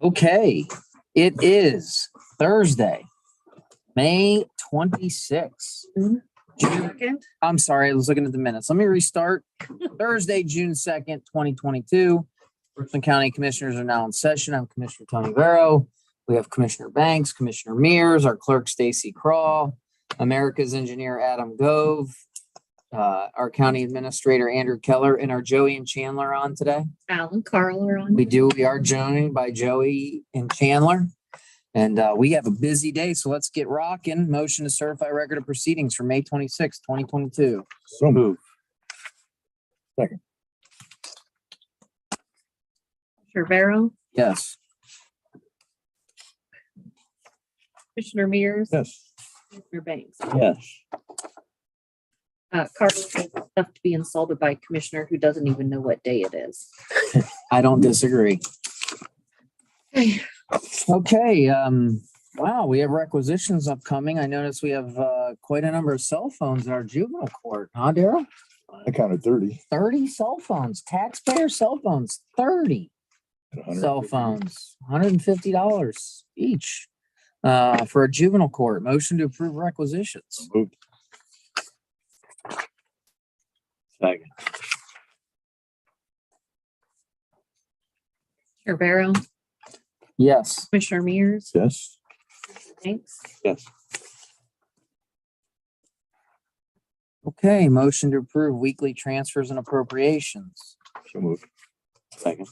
Okay, it is Thursday, May 26th. Second. I'm sorry, I was looking at the minutes. Let me restart. Thursday, June 2nd, 2022. Richland County Commissioners are now in session. I'm Commissioner Tony Vero. We have Commissioner Banks, Commissioner Mears, our clerk Stacy Craw, America's engineer Adam Gove, our county administrator Andrew Keller, and our Joey and Chandler on today. Alan Carl are on. We are joined by Joey and Chandler. And we have a busy day, so let's get rocking. Motion to certify record of proceedings for May 26th, 2022. So move. Rivero, Yes. Commissioner Mears, Yes. Commissioner Banks. Yes. Carl has stuff to be insulted by a commissioner who doesn't even know what day it is. I don't disagree. Okay. Okay, wow, we have requisitions upcoming. I noticed we have quite a number of cell phones in our juvenile court, huh, Daryl? I counted 30. 30 cell phones, taxpayer cell phones, 30 cell phones, $150 each for a juvenile court. Motion to approve requisitions. Moved. Second. Rivero, Yes. Commissioner Mears, Yes. Banks. Yes. Okay, motion to approve weekly transfers and appropriations. So moved. Second.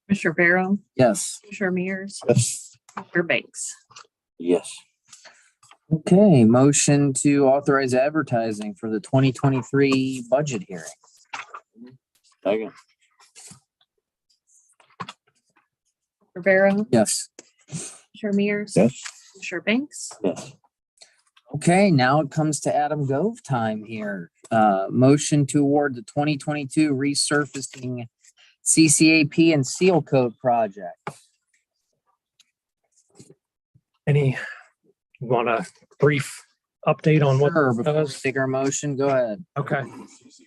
Commissioner Rivero, Yes. Commissioner Mears, Yes. Commissioner Banks. Yes. Okay, motion to authorize advertising for the 2023 budget hearing. Second. Rivero, Yes. Commissioner Mears, Yes. Commissioner Banks. Yes. Okay, now it comes to Adam Gove time here. Motion to award the 2022 resurfacing CCAP and seal code project. Any, want a brief update on what? Sure, it before we does? take our motion, go ahead. Okay,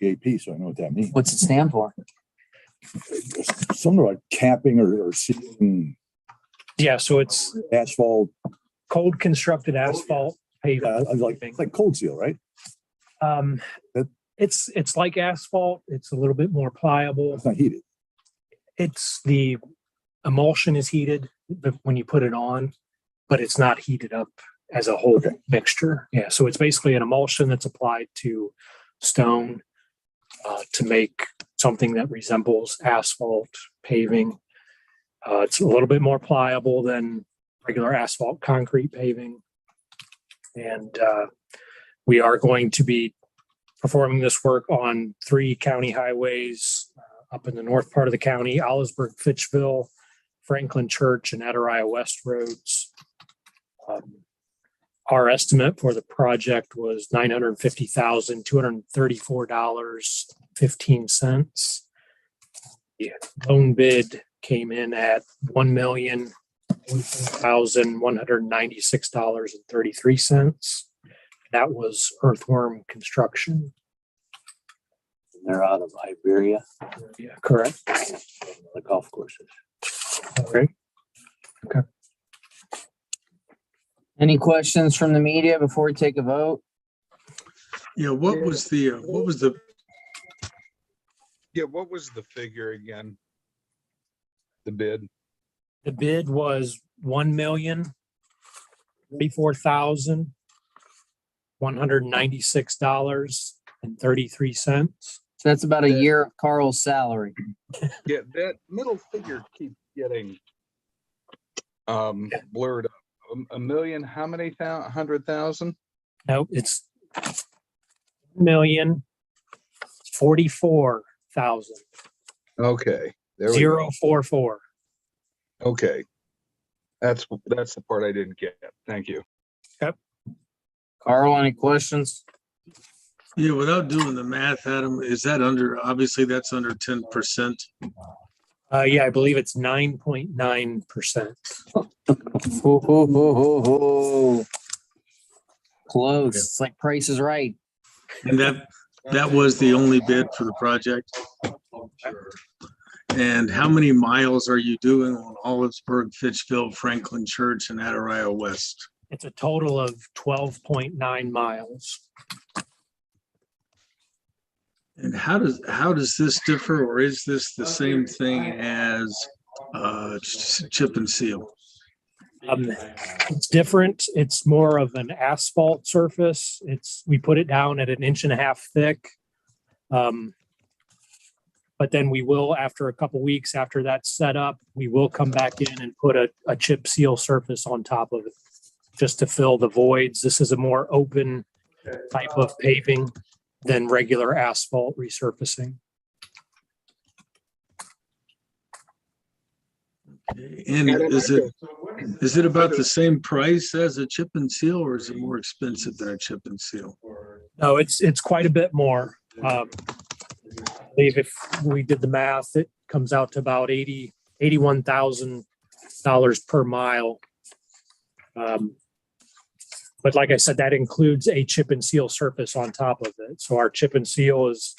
CAP, so I know what that means. What's it stand for? Something like capping or sealing yeah, so it's asphalt, cold constructed asphalt pavement. like cold seal, right? Um, it's like asphalt. It's a little bit more pliable. It's not heated. It's the emulsion is heated when you put it on, but it's not heated up as a whole Okay. mixture. Yeah, so it's basically an emulsion that's applied to stone to make something that resembles asphalt paving. It's a little bit more pliable than regular asphalt concrete paving. And we are going to be performing this work on 3 county highways up in the north part of the county: Ollisburg, Fitchville, Franklin Church, and Adariah West roads. Our estimate for the project was $950,234.15. The loan bid came in at $1,196.33. That was Earthworm Construction. They're out of Iberia, Yeah, correct. the golf courses. Okay. Any questions from the media before we take a vote? Yeah, what was the figure again? The bid? The bid was $1,034,196.33. So that's about a year of Carl's salary. Yeah, that middle figure keeps getting blurred up. A million, how many 100,000? No, it's $1,044,000. Okay. There we go. 044. Okay. That's the part I didn't get. Thank you. Carl, any questions? Yeah, without doing the math, Adam, is that obviously that's under 10%. Yeah, I believe it's 9.9%. Close. It's like Price is Right. And that That was the only bid for the project? And how many miles are you doing on Olivesburg, Fitchville, Franklin Church, and Adariah West? It's a total of 12.9 miles. And how does this differ, or is this the same thing as chip and seal? It's different. It's more of an asphalt surface. We put it down at 1.5 inches thick. But then we will, after a couple weeks after that's set up, we will come back in and put a chip seal surface on top of it just to fill the voids. This is a more open type of paving than regular asphalt resurfacing. And is it about the same price as a chip and seal, or is it more expensive than a chip and seal? No, it's quite a bit more. I believe if we did the math, it comes out to about $81,000 per mile. But like I said, that includes a chip and seal surface on top of it. So our chip and seal has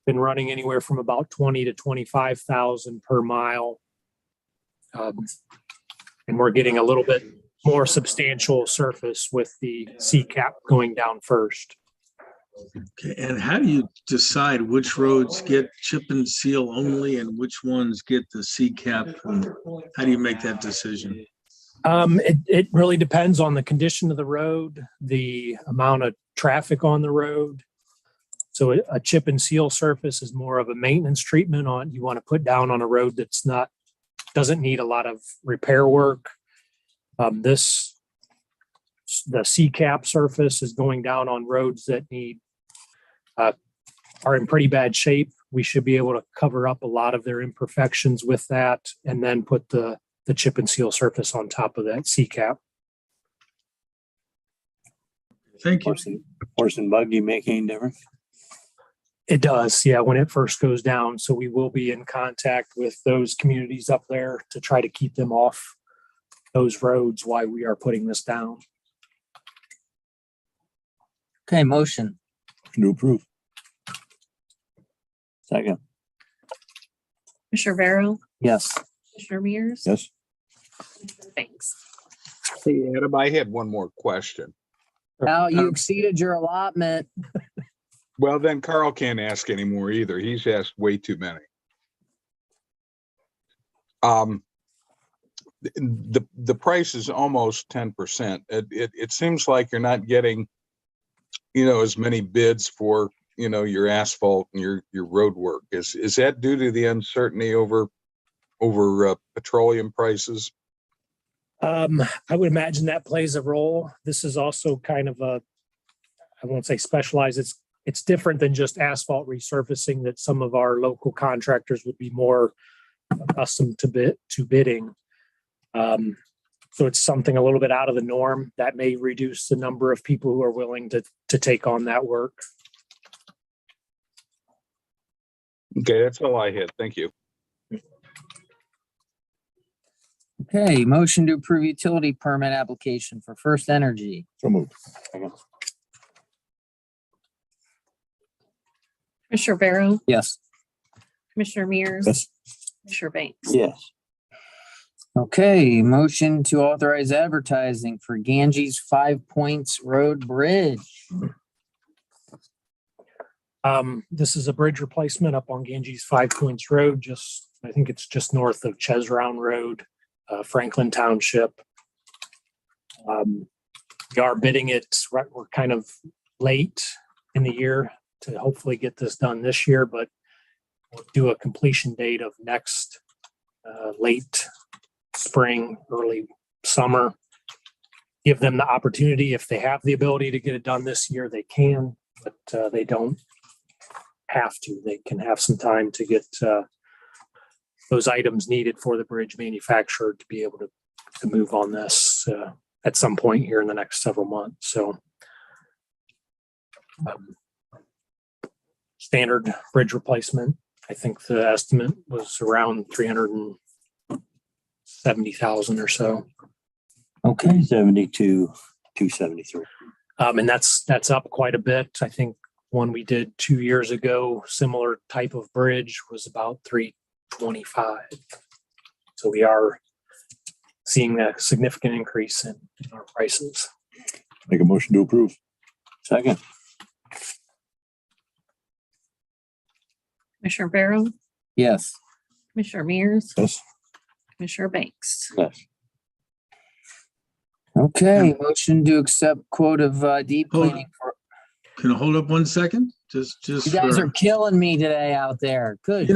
been running anywhere from about 20 to 25,000 per mile. And we're getting a little bit more substantial surface with the C cap going down first. Okay, and how do you decide which roads get chip and seal only and which ones get the C cap? How do you make that decision? It really depends on the condition of the road, the amount of traffic on the road. So a chip and seal surface is more of a maintenance treatment you want to put down on a road that's doesn't need a lot of repair work. The C cap surface is going down on roads that are in pretty bad shape. We should be able to cover up a lot of their imperfections with that, and then put the chip and seal surface on top of that C cap. Thank you. Horse and buggy make any difference? It does, yeah, when it first goes down. So we will be in contact with those communities up there to try to keep them off those roads while we are putting this down. Okay, motion. To approve. Second, Commissioner Vero, Yes. Commissioner Mears. Yes. Commissioner Banks. Hey, Adam, I had one more question. Now you exceeded your allotment. Well, then Carl can't ask anymore either. He's asked way too many. The price is almost 10%. It seems like you're not getting, as many bids for, your asphalt and your road work. Is that due to the uncertainty over petroleum prices? I would imagine that plays a role. This is also kind of I won't say specialized. It's different than just asphalt resurfacing that some of our local contractors would be more accustomed to bidding. So it's something a little bit out of the norm that may reduce the number of people who are willing to take on that work. Okay, that's all I had. Thank you. Okay, motion to approve utility permit application for First Energy. So moved. Commissioner Vero, Yes. Commissioner Mears. Yes. Commissioner Banks. yes. Okay, motion to authorize advertising for Ganges 5 Points Road Bridge. This is a bridge replacement up on Ganges 5 Points Road. I think it's just north of Chesround Road, Franklin Township. We are bidding it. We're kind of late in the year to hopefully get this done this year, but we'll do a completion date of next late spring, early summer. Give them the opportunity. If they have the ability to get it done this year, they can, but they don't have to. They can have some time to get those items needed for the bridge manufacturer to be able to move on this at some point here in the next several months. So standard bridge replacement. I think the estimate was around 370,000 or so. Okay, 72, 273. And that's up quite a bit. I think one we did 2 years ago, similar type of bridge, was about 325. So we are seeing a significant increase in our prices. Make a motion to approve. Second. Commissioner Barrow, Yes. Commissioner Mears, Yes. Commissioner Banks. Yes. Okay, motion to accept quote of deep Hold- cleaning for, Can I hold up 1 second? Just you guys for, are killing me today out there. Good. you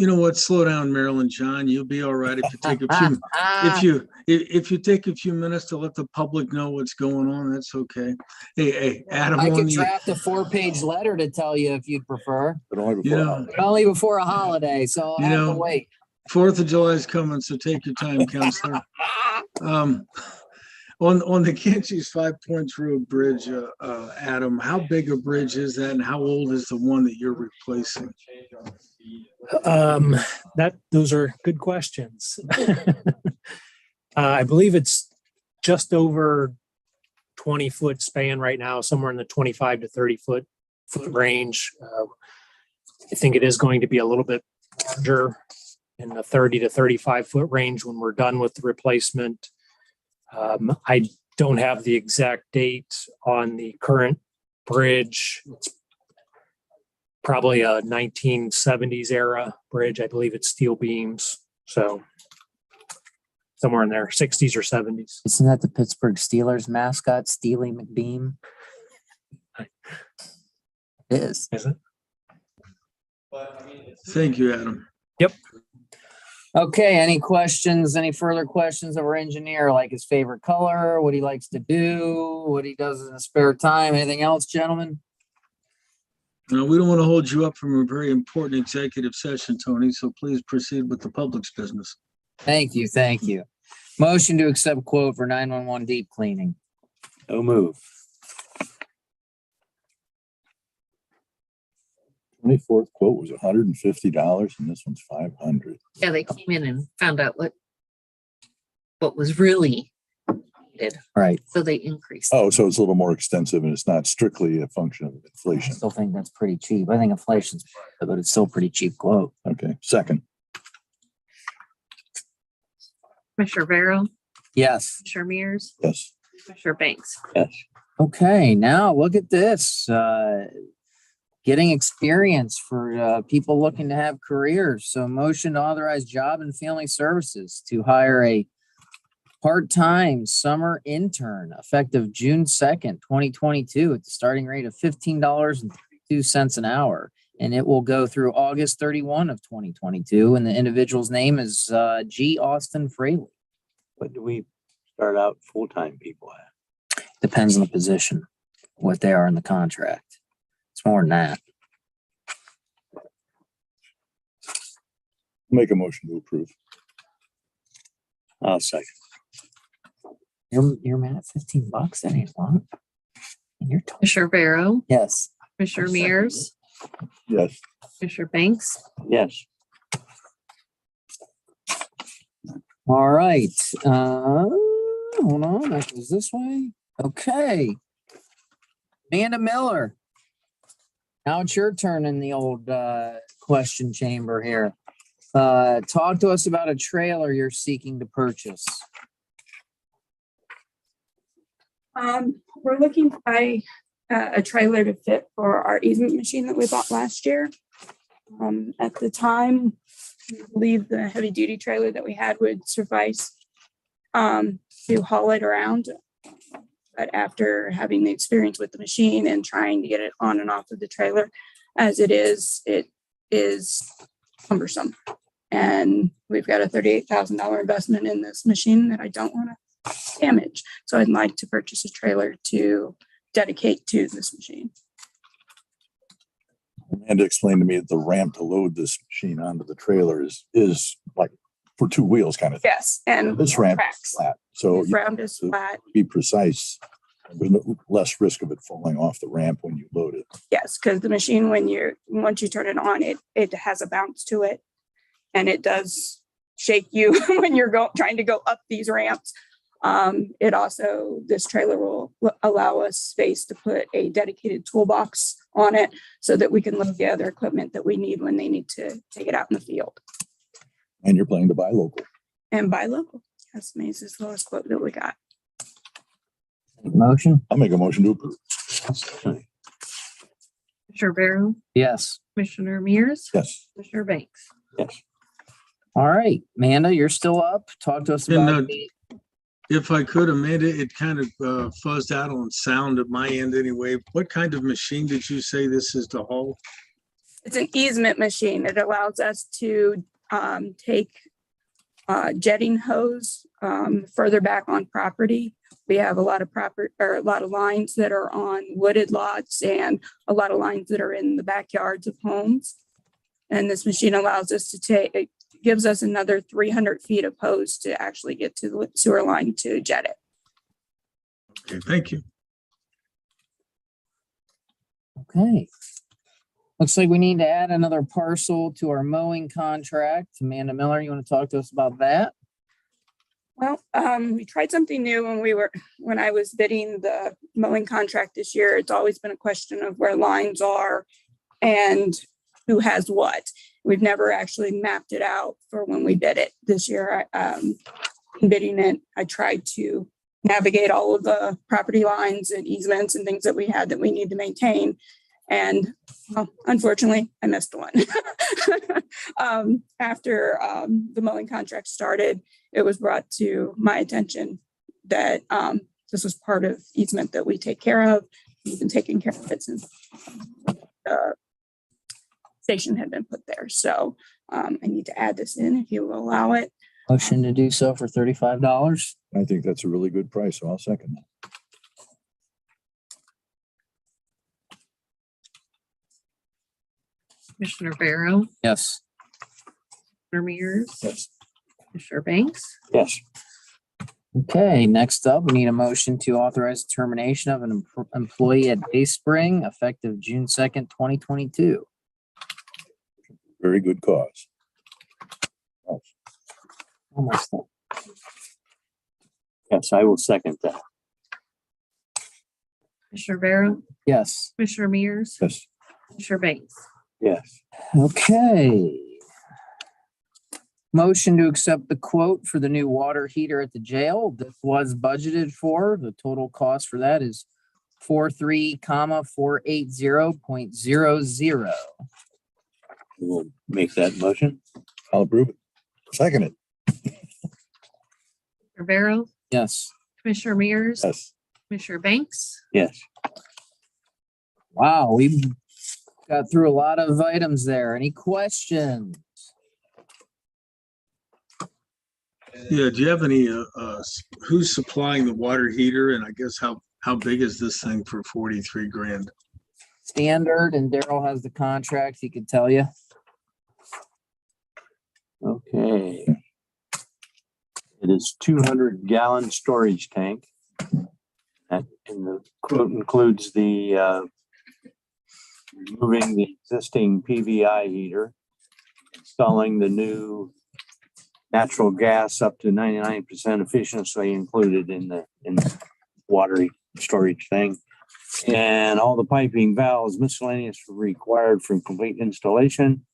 know what? Slow down, Marilyn, John. You'll be all right if you take a few, if you take a few minutes to let the public know what's going on, that's okay. Hey, Adam, I on could the, draft a 4-page letter to tell you if you'd prefer, But only you before. know, but only before a holiday, so I'll You have to know, wait. 4th of July is coming, so take your time, Counselor. On the Canchies Five Points Road Bridge, Adam, how big a bridge is that and how old is the one that you're replacing? Those are good questions. I believe it's just over 20-foot span right now, somewhere in the 25 to 30 foot range. I think it is going to be a little bit larger in the 30 to 35 foot range when we're done with the replacement. I don't have the exact date on the current bridge. It's probably a 1970s era bridge. I believe it's steel beams. So somewhere in there, 60s or 70s. Isn't that the Pittsburgh Steelers mascot, Steely McBeam? It is. Is it? Thank you, Adam. Okay, any questions, any further questions of our engineer, like his favorite color, what he likes to do, what he does in his spare time, anything else, gentlemen? We don't want to hold you up from a very important executive session, Tony, so please proceed with the public's business. Thank you, thank you. Motion to accept quote for 911 deep cleaning. No move. 24th quote was $150 and this one's $500. Yeah, they came in and found out what was really needed, Right. so they increased. Oh, so it's a little more extensive and it's not strictly a function of I inflation. still think that's pretty cheap. I think inflation's, but it's still pretty cheap quote. Okay, second. Commissioner Barrow, Yes. Commissioner Mears, Yes. Commissioner Banks. Yes. Okay, now look at this. Getting experience for people looking to have careers. So motion to authorize Job and Family Services to hire a part-time summer intern effective June 2nd, 2022 at the starting rate of $15.32 an hour. And it will go through August 31 of 2022. And the individual's name is G. Austin Fraley. What do we start out full-time people at? Depends on the position, what they are in the contract. It's more than that. Make a motion to approve. I'll second. You're mad at $15? That ain't a lot. And you're talking. Commissioner Barrow, Yes. Commissioner I'll second Mears, Yes. Commissioner Banks. Yes. All right. Hold on. That goes this way. Okay. Amanda Miller. Now it's your turn in the old question chamber here. Talk to us about a trailer you're seeking to purchase. We're looking to buy a trailer to fit for our easement machine that we bought last year. At the time, we believe the heavy duty trailer that we had would suffice to haul it around. But after having the experience with the machine and trying to get it on and off of the trailer as it is cumbersome. And we've got a $38,000 investment in this machine that I don't want to damage. So I'd like to purchase a trailer to dedicate to this machine. Amanda explained to me that the ramp to load this machine onto the trailer is like for two wheels kind of thing. Yes, and This ramp is tracks. flat, so This you round is flat. be precise. There's less risk of it falling off the ramp when you load it. Yes, because the machine, once you turn it on, it has a bounce to it. And it does shake you when you're trying to go up these ramps. It also, this trailer will allow us space to put a dedicated toolbox on it so that we can look at the other equipment that we need when they need to take it out in the field And you're planning to buy local. and buy local. That's Maze is the lowest quote that we got. Motion? I'll make a motion to approve. Commissioner Barrow, Yes. Commissioner Mears, Yes. Commissioner Banks. Yes. All right, Amanda, you're still up. Talk to us And, about. If I could, Amanda, it kind of fuzzed out on sound at my end anyway. What kind of machine did you say this is to haul? It's an easement machine. It allows us to take jetting hose further back on property. We have a lot of a lot of lines that are on wooded lots and a lot of lines that are in the backyards of homes. And this machine allows us to it gives us another 300 feet of hose to actually get to the sewer line to jet it. Okay, thank you. Okay. Looks like we need to add another parcel to our mowing contract. Amanda Miller, you want to talk to us about that? Well, we tried something new when I was bidding the mowing contract this year. It's always been a question of where lines are and who has what. We've never actually mapped it out for when we bid it. This year, bidding it, I tried to navigate all of the property lines and easements and things that we had that we need to maintain. And well, unfortunately, I missed one. After the mowing contract started, it was brought to my attention that this was part of easement that we take care of. We've been taking care of it since the station had been put there. So I need to add this in if you will allow it. Motion to do so for $35. I think that's a really good price, so I'll second that. Commissioner Barrow, Yes. Commissioner Mears, Yes. Commissioner Banks. Yes. Okay, next up, we need a motion to authorize termination of an employee at Dayspring effective June 2nd, 2022. Very good cause. Almost there. Yes, I will second that. Commissioner Barrow, Yes. Commissioner Mears, Yes. Commissioner Banks. Yes. Okay. Motion to accept the quote for the new water heater at the jail. This was budgeted for. The total cost for that is 43,480.00. We'll make that motion. I'll approve it. Second it. Commissioner Barrow, Yes. Commissioner Mears, Yes. Commissioner Banks. Yes. Wow, we got through a lot of items there. Any questions? Yeah, do you have any, who's supplying the water heater? And I guess how big is this thing for 43 grand? Standard, and Daryl has the contract. He could tell you. Okay. It is 200-gallon storage tank. And the quote includes the removing the existing PVI heater, installing the new natural gas up to 99% efficiency included in the water storage thing. And all the piping valves miscellaneous required for complete installation,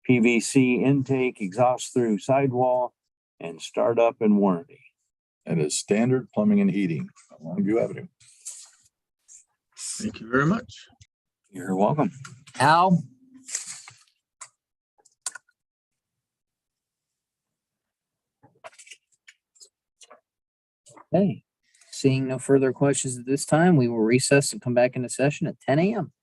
PVC intake, exhaust through sidewall, and startup and warranty. That is standard plumbing and heating on Longview Avenue. Thank you very much. You're welcome. Al? Okay, seeing no further questions at this time, we will recess and come back into session at 10 a.m.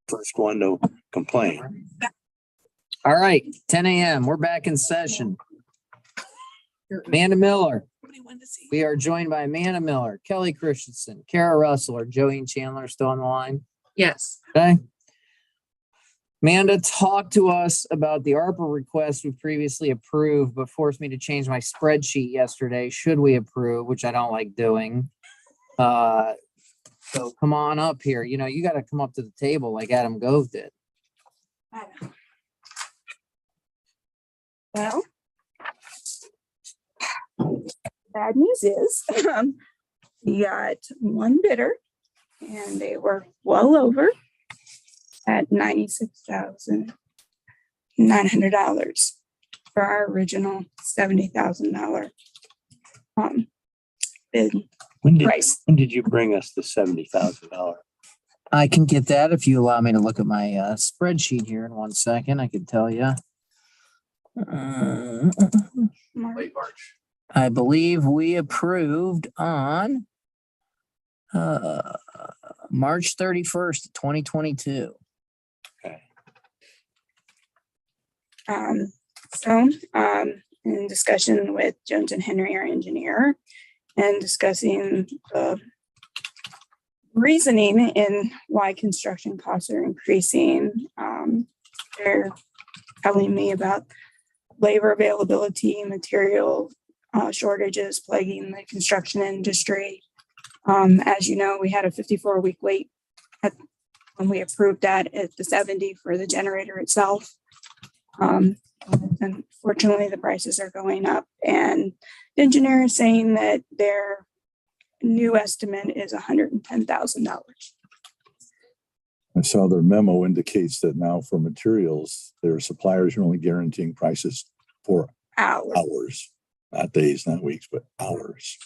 First one to complain. All right, 10 a.m. We're back in session. Amanda Miller. We are joined by Amanda Miller, Kelly Christensen, Kara Russell, or Joey and Chandler still on the line. Yes. Okay. Amanda, talk to us about the ARPA request we previously approved, but forced me to change my spreadsheet yesterday. Should we approve, which I don't like doing. So come on up here. You know, you got to come up to the table like Adam Gove did. Well, bad news is we got one bidder and they were well over at $96,900 for our original $70,000 bid price. When did you bring us the $70,000? I can get that if you allow me to look at my spreadsheet here in 1 second. I can tell you. Mark. I believe we approved on March 31st, 2022. In discussion with Jones and Henry, our engineer, and discussing the reasoning in why construction costs are increasing. They're telling me about labor availability, material shortages plaguing the construction industry. As you know, we had a 54-week wait when we approved that at the 70 for the generator itself. Unfortunately, the prices are going up, and the engineer is saying that their new estimate is $110,000. I saw their memo indicates that now for materials, their suppliers are only guaranteeing prices for hours, not days, not weeks, but hours.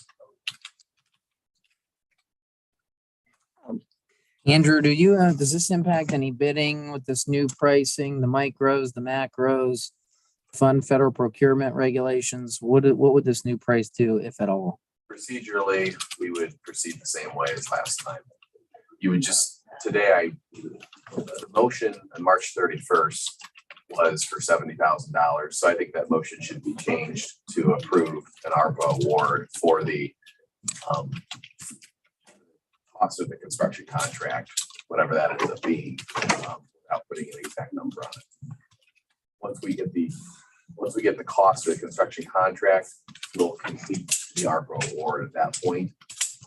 Andrew, does this impact any bidding with this new pricing, the micros, the macros, fund federal procurement regulations? What would this new price do, if at all? Procedurally, we would proceed the same way as last time. You would just, the motion on March 31st was for $70,000. So I think that motion should be changed to approve an ARPA award for the cost of the construction contract, whatever that ends up being, without putting an exact number on it. Once we get the cost of the construction contract, we'll complete the ARPA award at that point.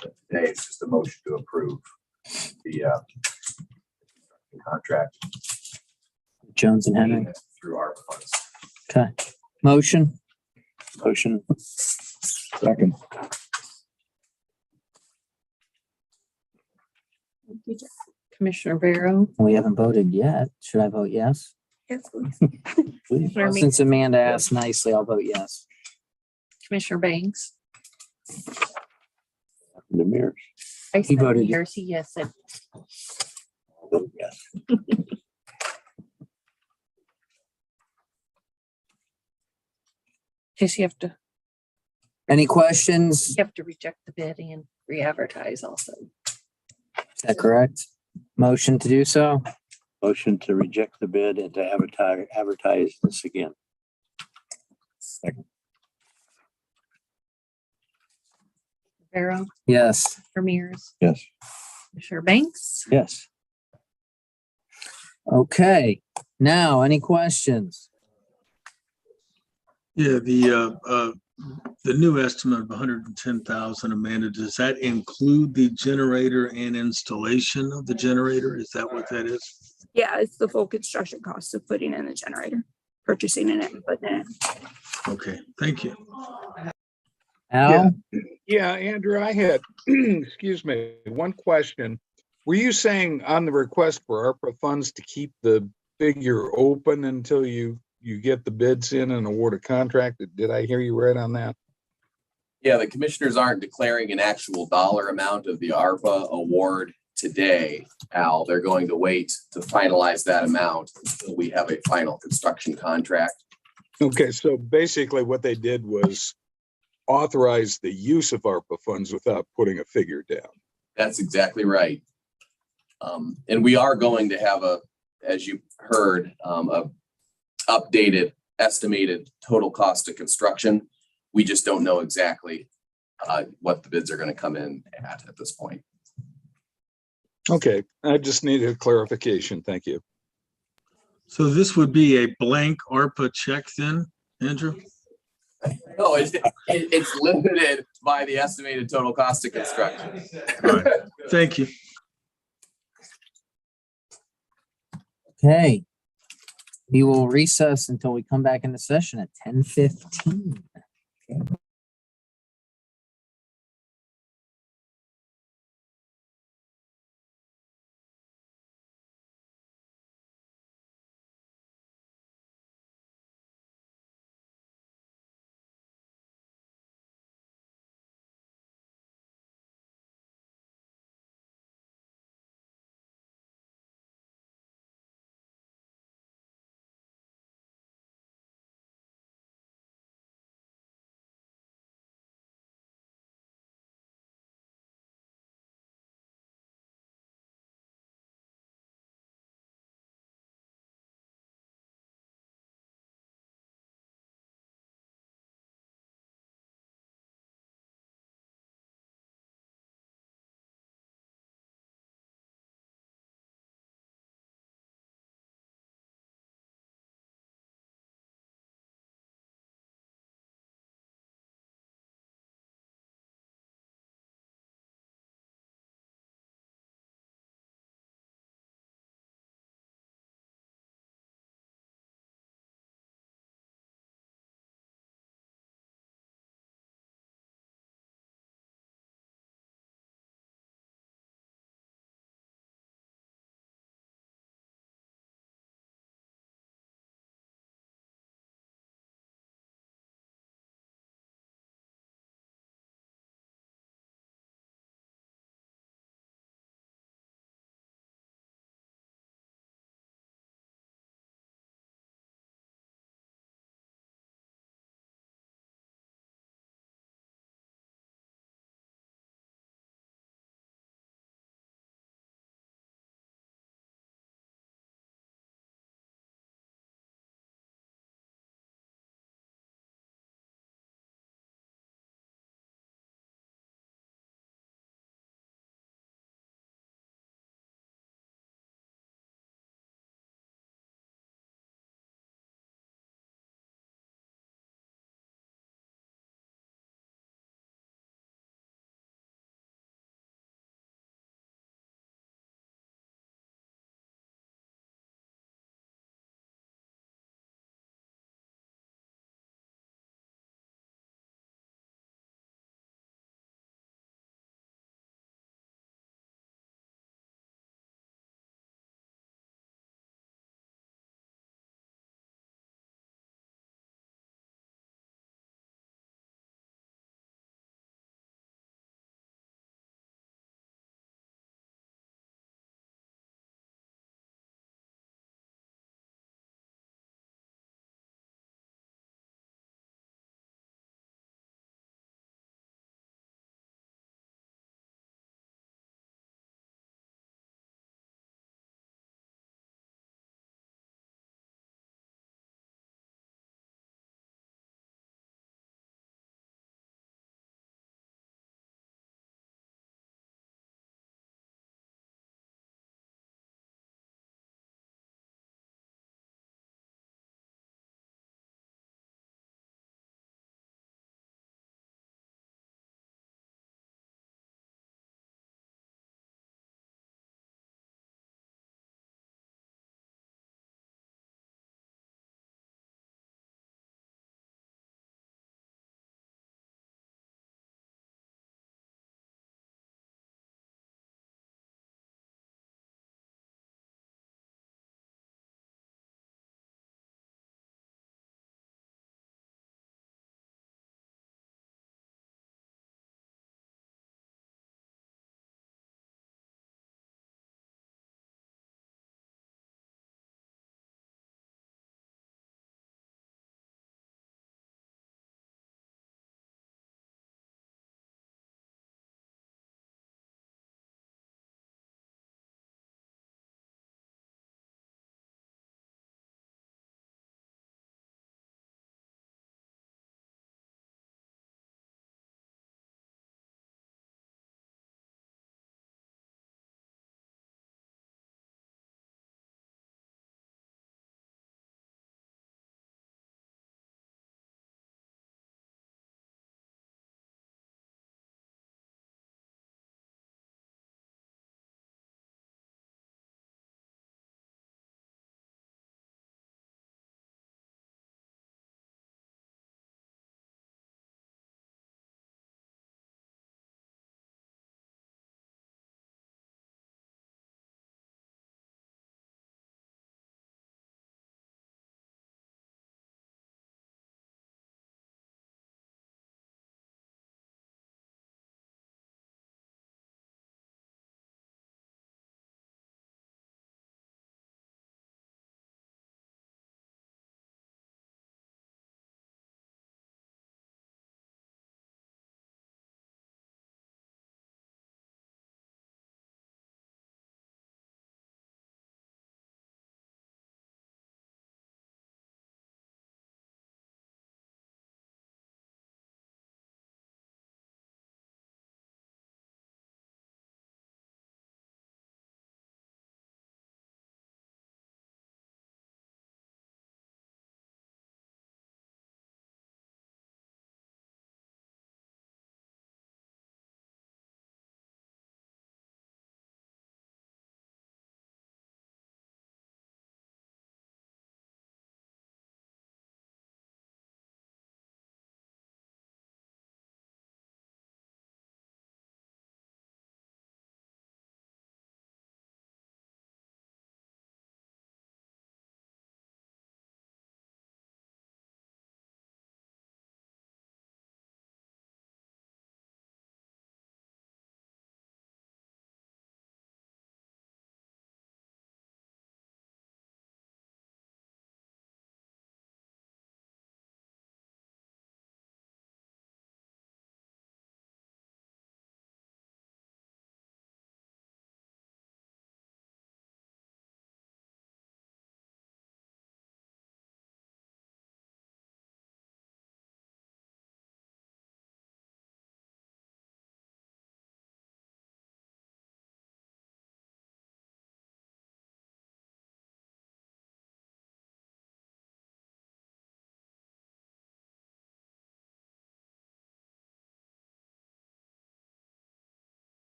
But today, it's just a motion to approve the contract Jones and Henry. through ARPA funds. Okay. Motion. Second. Commissioner Barrow. We haven't voted yet. Should I vote yes? Yes, please. Please. Commissioner Meeks, Since Amanda asked nicely, I'll vote yes. Commissioner Banks. The mirrors. I He said voted yes. Yes. Said Yes. Cause you Any questions? have to reject the bid and re-advertise also. Is that correct? Motion to do so? Motion to reject the bid and to advertise this again. Barrow, Yes. Mears, Yes. Commissioner Banks. Yes. Okay. Now, any questions? Yeah, the new estimate of 110,000, Amanda, does that include the generator and installation of the generator? Is that what that is? Yeah, it's the full construction cost of putting in the generator, purchasing it and putting it in. Okay, thank you. Al? Yeah, Andrew, I had, excuse me, one question. Were you saying on the request for ARPA funds to keep the figure open until you get the bids in and award a contract? Did I hear you right on that? Yeah, the commissioners aren't declaring an actual dollar amount of the ARPA award today, Al. They're going to wait to finalize that amount until we have a final construction contract. Okay, so basically what they did was authorize the use of ARPA funds without putting a figure down. That's exactly right. And we are going to have as you heard, a updated estimated total cost of construction. We just don't know exactly what the bids are going to come in at this point. Okay, I just needed a clarification. Thank you. So this would be a blank ARPA check then, Andrew? No, it's limited by the estimated total cost of construction. All right. Thank you. Okay. We will recess until we come back into session at 10:15.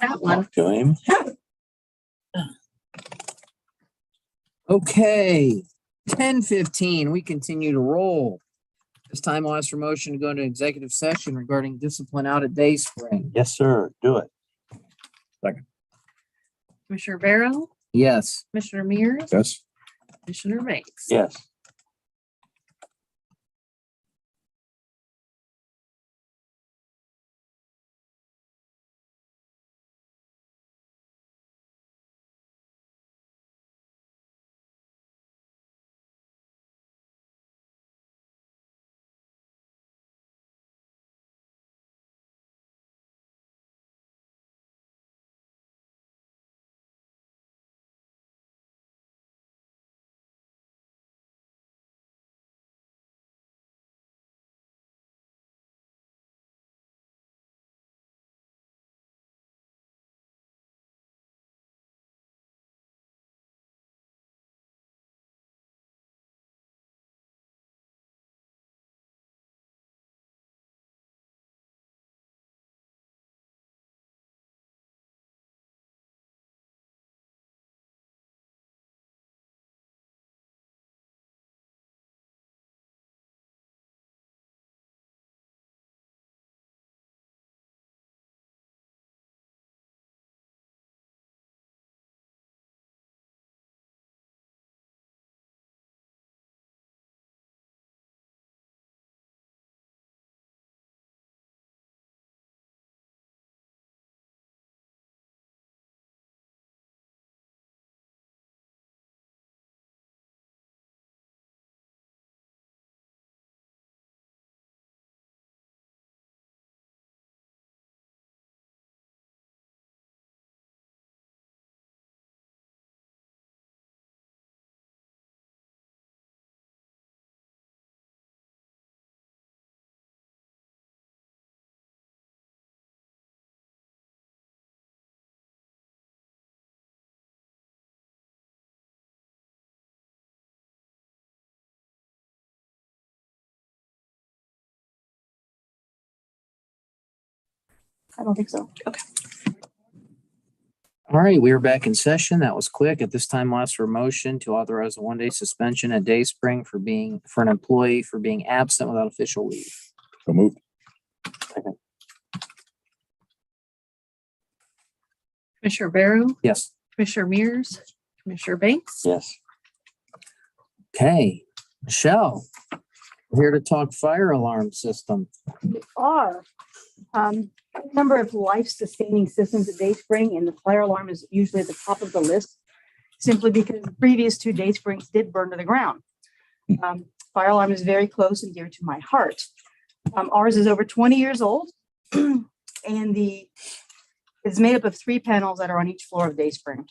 That one. Talk to him. Okay, 10:15, we continue to roll. This time I'll ask for motion to go into executive session regarding discipline out at Dayspring. Yes, sir. Do it. Commissioner Barrow, Yes. Commissioner Mears, Yes. Commissioner Banks. Yes. I don't think so. All right, we are back in session. That was quick. At this time, I'll ask for a motion to authorize a one-day suspension at Dayspring for an employee for being absent without official leave. So moved. Commissioner Barrow, Yes. Commissioner Mears, Commissioner Banks. Yes. Okay, Michelle, we're here to talk fire alarm system. Are. Number of life-sustaining systems at Dayspring, and the fire alarm is usually at the top of the list, simply because the previous two Daysprings did burn to the ground. Fire alarm is very close and dear to my heart. Ours is over 20 years old, and it's made up of 3 panels that are on each floor of Dayspring.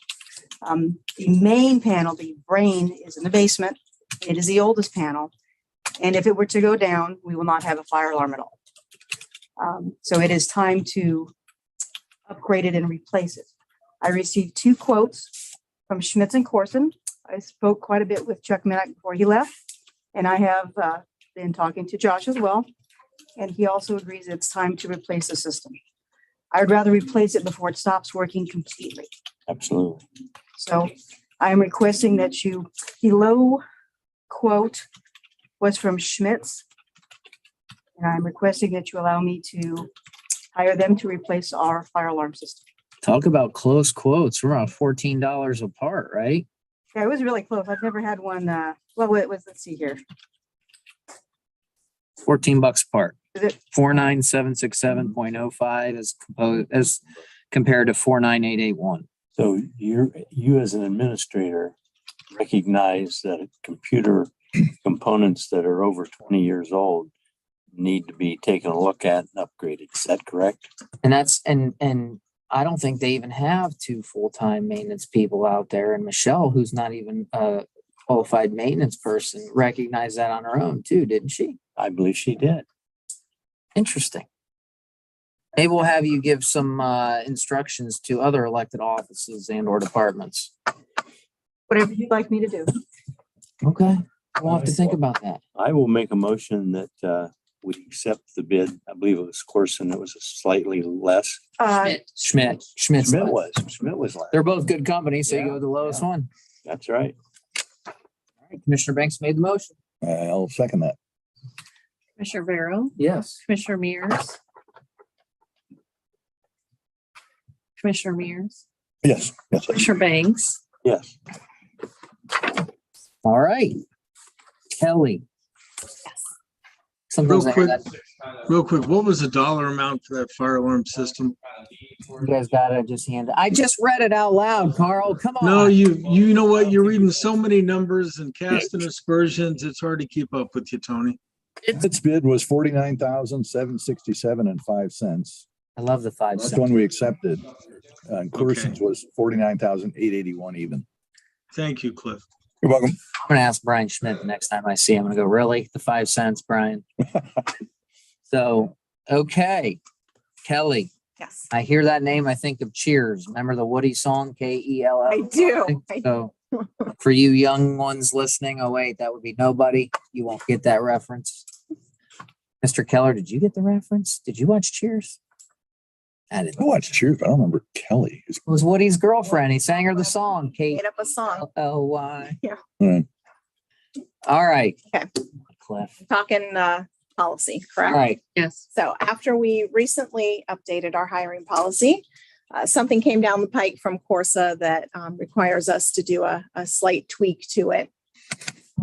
The main panel, the brain, is in the basement. It is the oldest panel, and if it were to go down, we will not have a fire alarm at all. So it is time to upgrade it and replace it. I received 2 quotes from Schmitz and Corson. I spoke quite a bit with Chuck Minnick before he left, and I have been talking to Josh as well. And he also agrees it's time to replace the system. I'd rather replace it before it stops working completely. Absolutely. So I am requesting that the low quote was from Schmitz. And I'm requesting that you allow me to hire them to replace our fire alarm system. Talk about close quotes. We're around $14 apart, right? Yeah, it was really close. I've never had one, well, it was, let's see here. $14 apart. Is it? 49767.05 as compared to 49881. So you as an administrator recognize that computer components that are over 20 years old need to be taken a look at and upgraded. Is that correct? And and I don't think they even have 2 full-time maintenance people out there. And Michelle, who's not even a qualified maintenance person, recognized that on her own too, didn't she? I believe she did. Interesting. Maybe we'll have you give some instructions to other elected offices and or departments. Whatever you'd like me to do. Okay, we'll have to think about that. I will make a motion that we accept the bid. I believe it was Corson. It was slightly less. Schmidt. Schmidt's. Schmidt was less. They're both good companies, so you go with the lowest one. That's right. All right, Commissioner Banks made the motion. I'll second that. Commissioner Vero, Yes. Commissioner Mears. Commissioner Mears, Yes, yes. Commissioner Banks, Yes. All right. Kelly. Something's Real there quick. that Real quick, what was the dollar amount for that fire alarm system? you guys gotta just hand it. I just read it out loud, Carl. Come on. No, you know what? You're reading so many numbers and casting aspersions. It's hard to keep up with you, Tony. Its bid was 49,767.05. I love the 5 That's cents. one we accepted. And Corson's was 49,881 even. Thank you, Cliff. You're welcome. I'm gonna ask Brian Schmidt the next time I see him. I'm gonna go, really? The 5 cents, Brian? So, okay. Kelly, Yes, I hear that name. I think of Cheers. Remember the Woody song, Kell? I do. So for you young ones listening, oh wait, that would be nobody. You won't get that reference. Mr. Keller, did you get the reference? Did you watch Cheers? I didn't. I watched Cheers, but I don't remember Kelly. It was Woody's girlfriend. He sang her the song, Made up a song. K-L-Y. Yeah. Right. All right. Okay. Cliff. Talking policy, All correct? right. yes. So after we recently updated our hiring policy, something came down the pike from Corsa that requires us to do a slight tweak to it.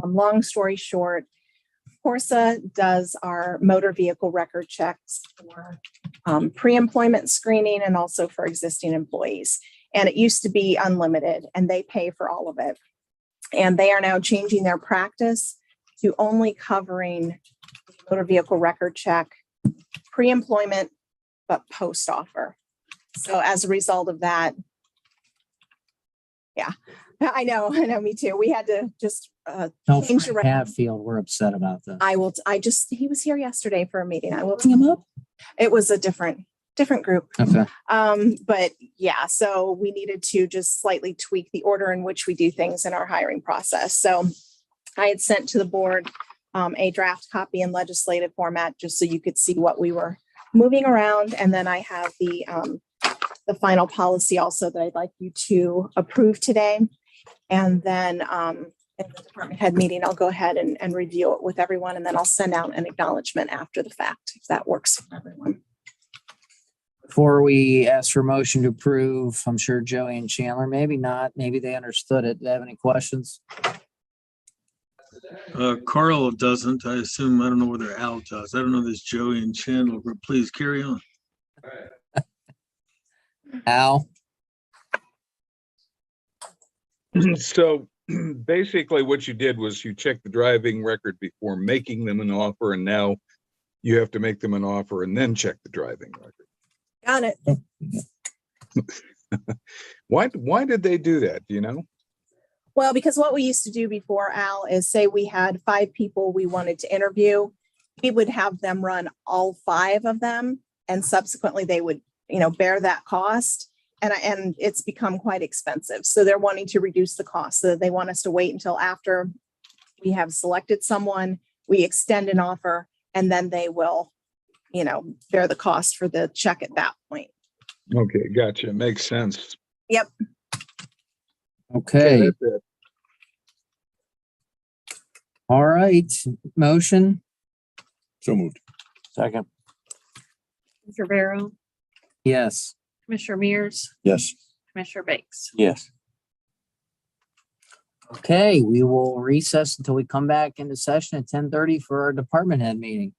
Long story short, Corsa does our motor vehicle record checks for pre-employment screening and also for existing employees. And it used to be unlimited and they pay for all of it. And they are now changing their practice to only covering motor vehicle record check, pre-employment, but post-offer. So as a result of that, yeah, I know, me too. We had to just No, change Frank around. Hatfield, we're upset about this. He was here yesterday for a meeting. I will, Bring him up. it was a different group. Okay. But yeah, so we needed to just slightly tweak the order in which we do things in our hiring process. So I had sent to the board a draft copy in legislative format, just so you could see what we were moving around. And then I have the final policy also that I'd like you to approve today. And then in the department head meeting, I'll go ahead and review it with everyone, and then I'll send out an acknowledgement after the fact, if that works for everyone. Before we ask for motion to approve, I'm sure Joey and Chandler, maybe not, maybe they understood it. Do they have any questions? Carl doesn't. I assume, I don't know whether Al does. I don't know this Joey and Chandler, but please carry on. Al? So basically what you did was you checked the driving record before making them an offer, and now you have to make them an offer and then check the driving record. Got it. Why did they do that? Do you know? Well, because what we used to do before, Al, is say we had 5 people we wanted to interview. We would have them run all 5 of them, and subsequently they would, bear that cost. And it's become quite expensive. So they're wanting to reduce the cost. So they want us to wait until after we have selected someone, we extend an offer, and then they will, bear the cost for the check at that point. Okay, gotcha. Makes sense. Yep. Okay, That's it. all right, motion? So moved. Second. Mr. Vero, Yes. Commissioner Mears, Yes. Commissioner Banks. Yes. Okay, we will recess until we come back into session at 10:30 for our department head meeting.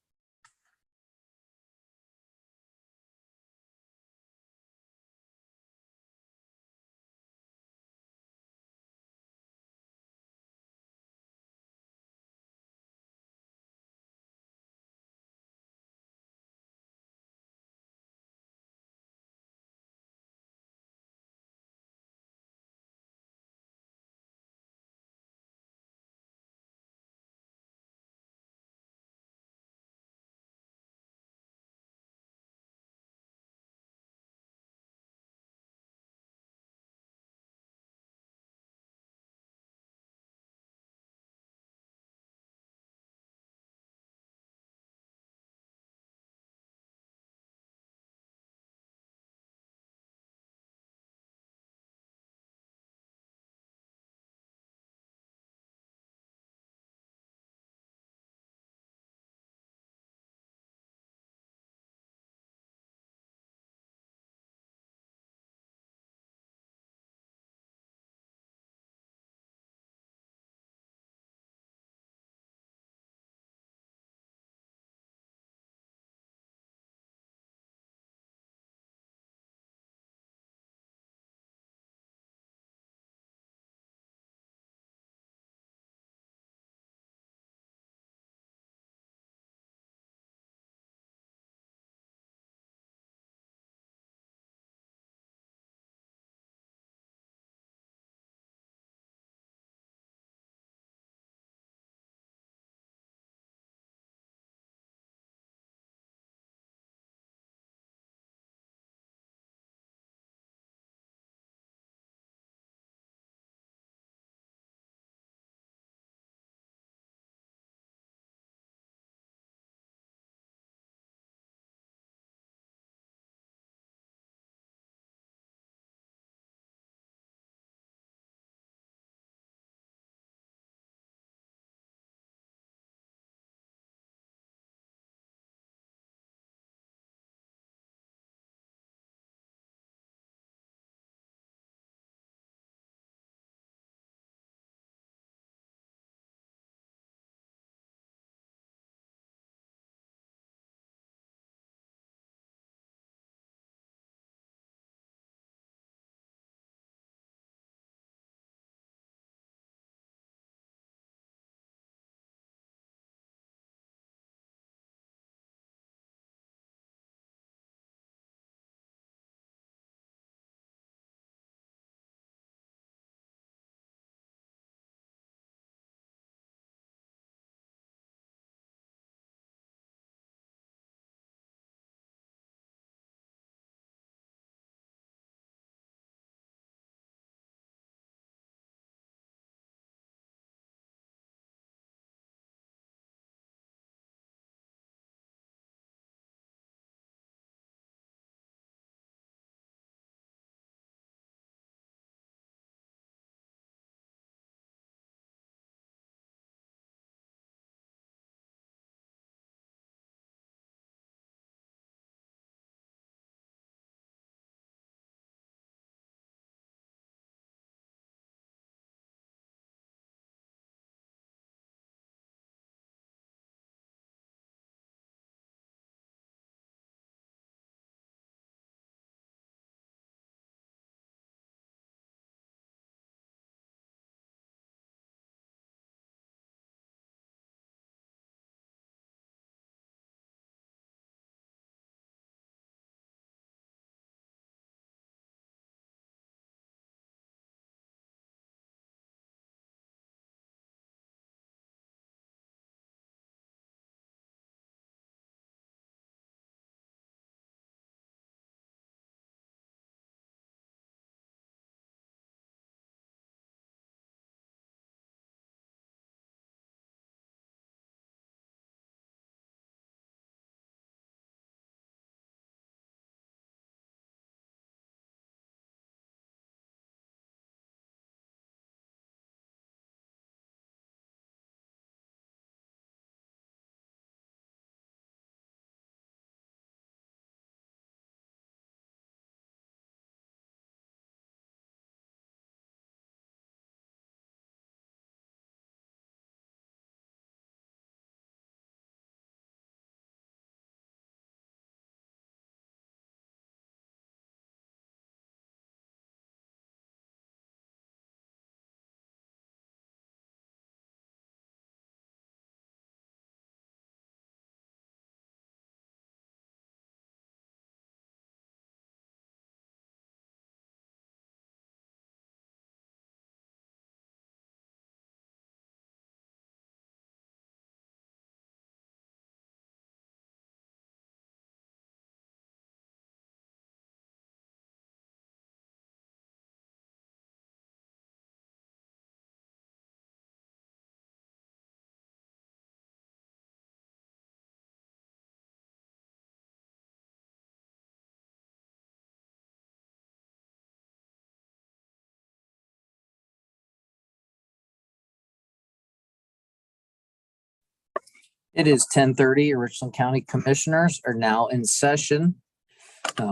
It is 10:30. Richland County Commissioners are now in session.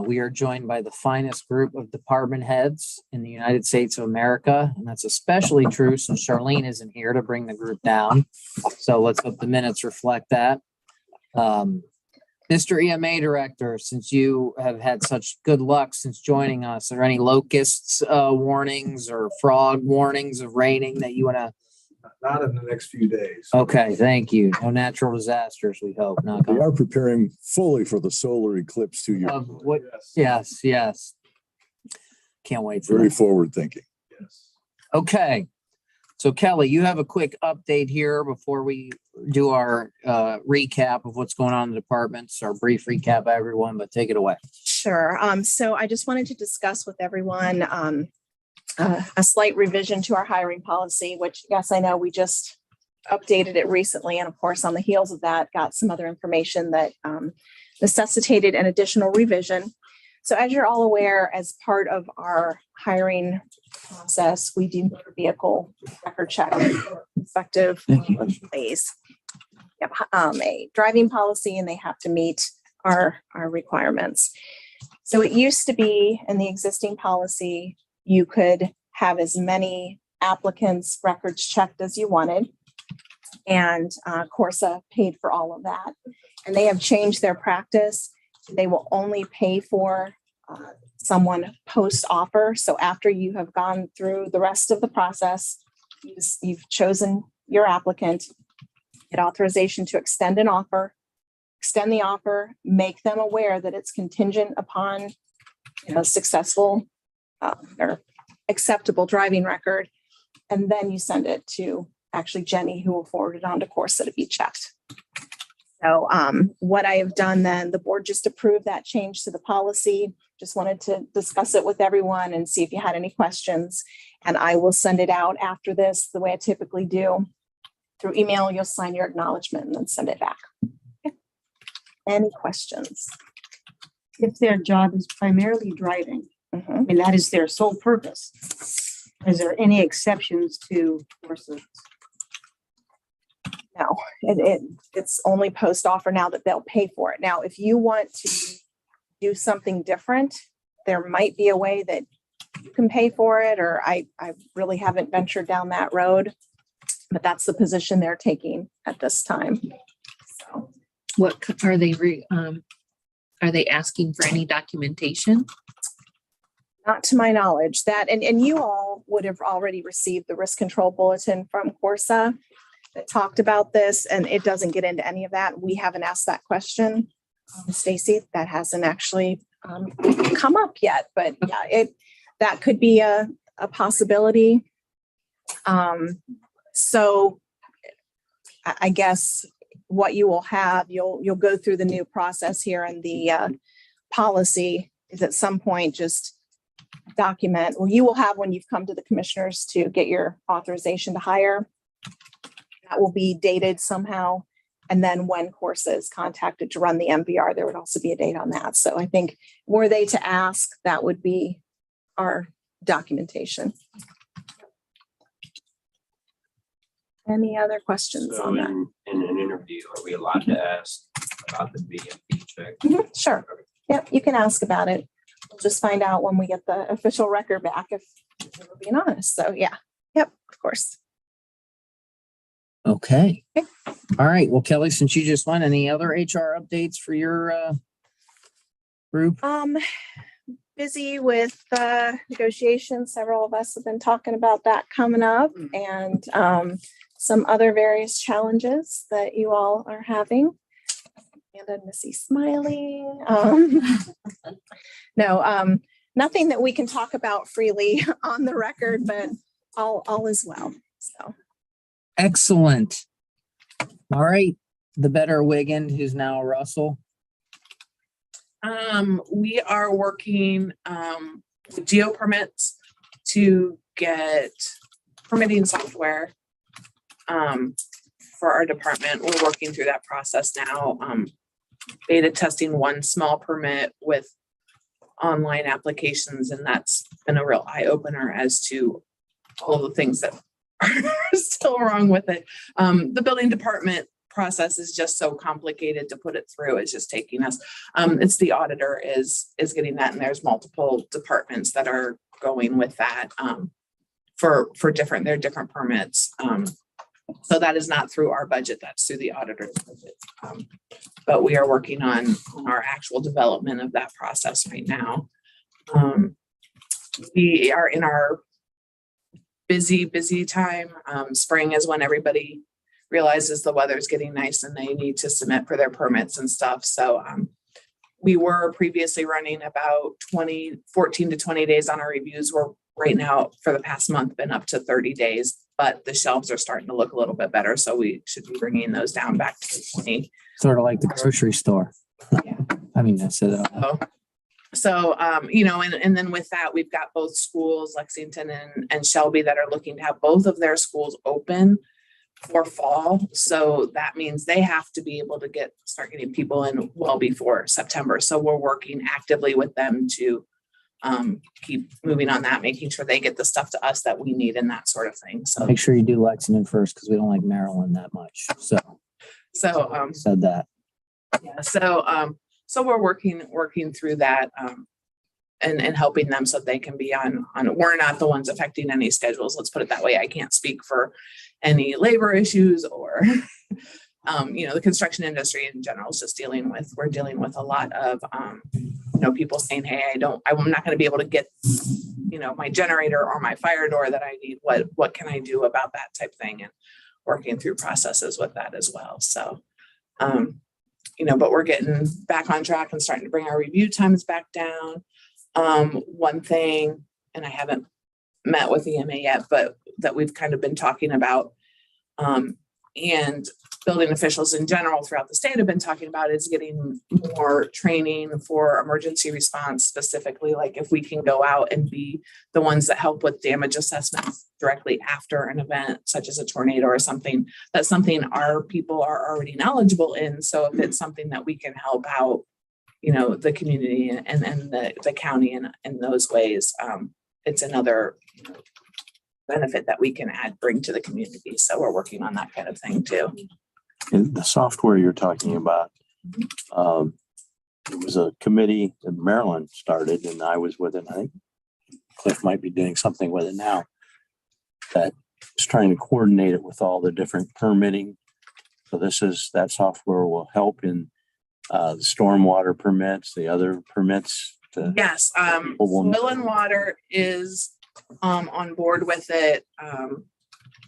We are joined by the finest group of department heads in the United States of America, and that's especially true since Charlene isn't here to bring the group down. So let's hope the minutes reflect that. Mr. EMA Director, since you have had such good luck since joining us, are there any locusts warnings or frog warnings of raining that you want to? Not in the next few days. Okay, thank you. No natural disasters, we hope. Knock We on. are preparing fully for the solar eclipse 2 years. What? Yes, yes. Can't wait for Very that. forward thinking. Yes. Okay. So Kelly, you have a quick update here before we do our recap of what's going on in the departments, our brief recap, everyone, but take it away. Sure. So I just wanted to discuss with everyone a slight revision to our hiring policy, which yes, I know we just updated it recently. And of course, on the heels of that, got some other information that necessitated an additional revision. So as you're all aware, as part of our hiring process, we do motor vehicle record check effective employees. We have a driving policy and they have to meet our requirements. So it used to be in the existing policy, you could have as many applicants' records checked as you wanted. And Corsa paid for all of that. And they have changed their practice. They will only pay for someone post offer. So after you have gone through the rest of the process, you've chosen your applicant, get authorization to extend an offer, extend the offer, make them aware that it's contingent upon successful or acceptable driving record. And then you send it to actually Jenny, who will forward it on to Corsa to be checked. So what I have done then, the board just approved that change to the policy. Just wanted to discuss it with everyone and see if you had any questions. And I will send it out after this, the way I typically do. Through email, you'll sign your acknowledgement and then send it back. Okay. Any questions? If their job is primarily driving, Mhm. I mean, that is their sole purpose. Is there any exceptions to horses? No, it's only post offer now that they'll pay for it. Now, if you want to do something different, there might be a way that you can pay for it, or I really haven't ventured down that road, but that's the position they're taking at this time. So, What are they, are they asking for any documentation? not to my knowledge that, and you all would have already received the risk control bulletin from Corsa that talked about this, and it doesn't get into any of that. We haven't asked that question. Stacy, that hasn't actually come up yet, but yeah, that could be a possibility. So I guess what you will have, you'll go through the new process here, and the policy is at some point just document, well, you will have when you've come to the commissioners to get your authorization to hire. That will be dated somehow. And then when Corsa is contacted to run the MVR, there would also be a date on that. So I think were they to ask, that would be our documentation. Any other questions So on that? in an interview, are we allowed to ask about the BMP check? Mhm, sure. Yep, you can ask about it. We'll just find out when we get the official record back if we're being honest. So yeah, yep, of course. Okay. Okay. All right. Well, Kelly, since you just went, any other HR updates for your group? Busy with negotiations. Several of us have been talking about that coming up, and some other various challenges that you all are having. And Missy smiling. No, nothing that we can talk about freely on the record, but all is well. So Excellent. All right. The better Wiggin, who's now Russell. We are working with geo permits to get permitting software for our department. We're working through that process now. Beta testing one small permit with online applications, and that's been a real eye opener as to all the things that are still wrong with it. The building department process is just so complicated to put it through. It's just taking us, it's the auditor is getting that, and there's multiple departments that are going with that, for different, their different permits. So that is not through our budget, that's through the auditor's budget. But we are working on our actual development of that process right now. We are in our busy time. Spring is when everybody realizes the weather's getting nice and they need to submit for their permits and stuff. So we were previously running about 14 to 20 days on our reviews. We're right now for the past month been up to 30 days, but the shelves are starting to look a little bit better. So we should be bringing those down back to 20. Sort of like the grocery store. I mean, that's it. So, you know, and then with that, we've got both schools, Lexington and Shelby, that are looking to have both of their schools open for fall. So that means they have to be able to start getting people in well before September. So we're working actively with them to keep moving on that, making sure they get the stuff to us that we need and that sort of thing. So Make sure you do Lexington first because we don't like Maryland that much. So said that. Yeah, so we're working through that and helping them so they can be on, we're not the ones affecting any schedules. Let's put it that way. I can't speak for any labor issues or, you know, the construction industry in general is just we're dealing with a lot of, you know, people saying, hey, I'm not going to be able to get, you know, my generator or my fire door that I need. What can I do about that type thing? And working through processes with that as well. So, you know, but we're getting back on track and starting to bring our review times back down. One thing, and I haven't met with EMA yet, but that we've kind of been talking about, and building officials in general throughout the state have been talking about, is getting more training for emergency response, specifically, like if we can go out and be the ones that help with damage assessments directly after an event, such as a tornado or something. That's something our people are already knowledgeable in. So if it's something that we can help out, you know, the community and the county in those ways, it's another benefit that we can bring to the community. So we're working on that kind of thing too. And the software you're talking about, it was a committee that Maryland started and I was with it. I think Cliff might be doing something with it now, that is trying to coordinate it with all the different permitting. So that software will help in the stormwater permits, the other permits. Yes, Soil and Water is on board with it.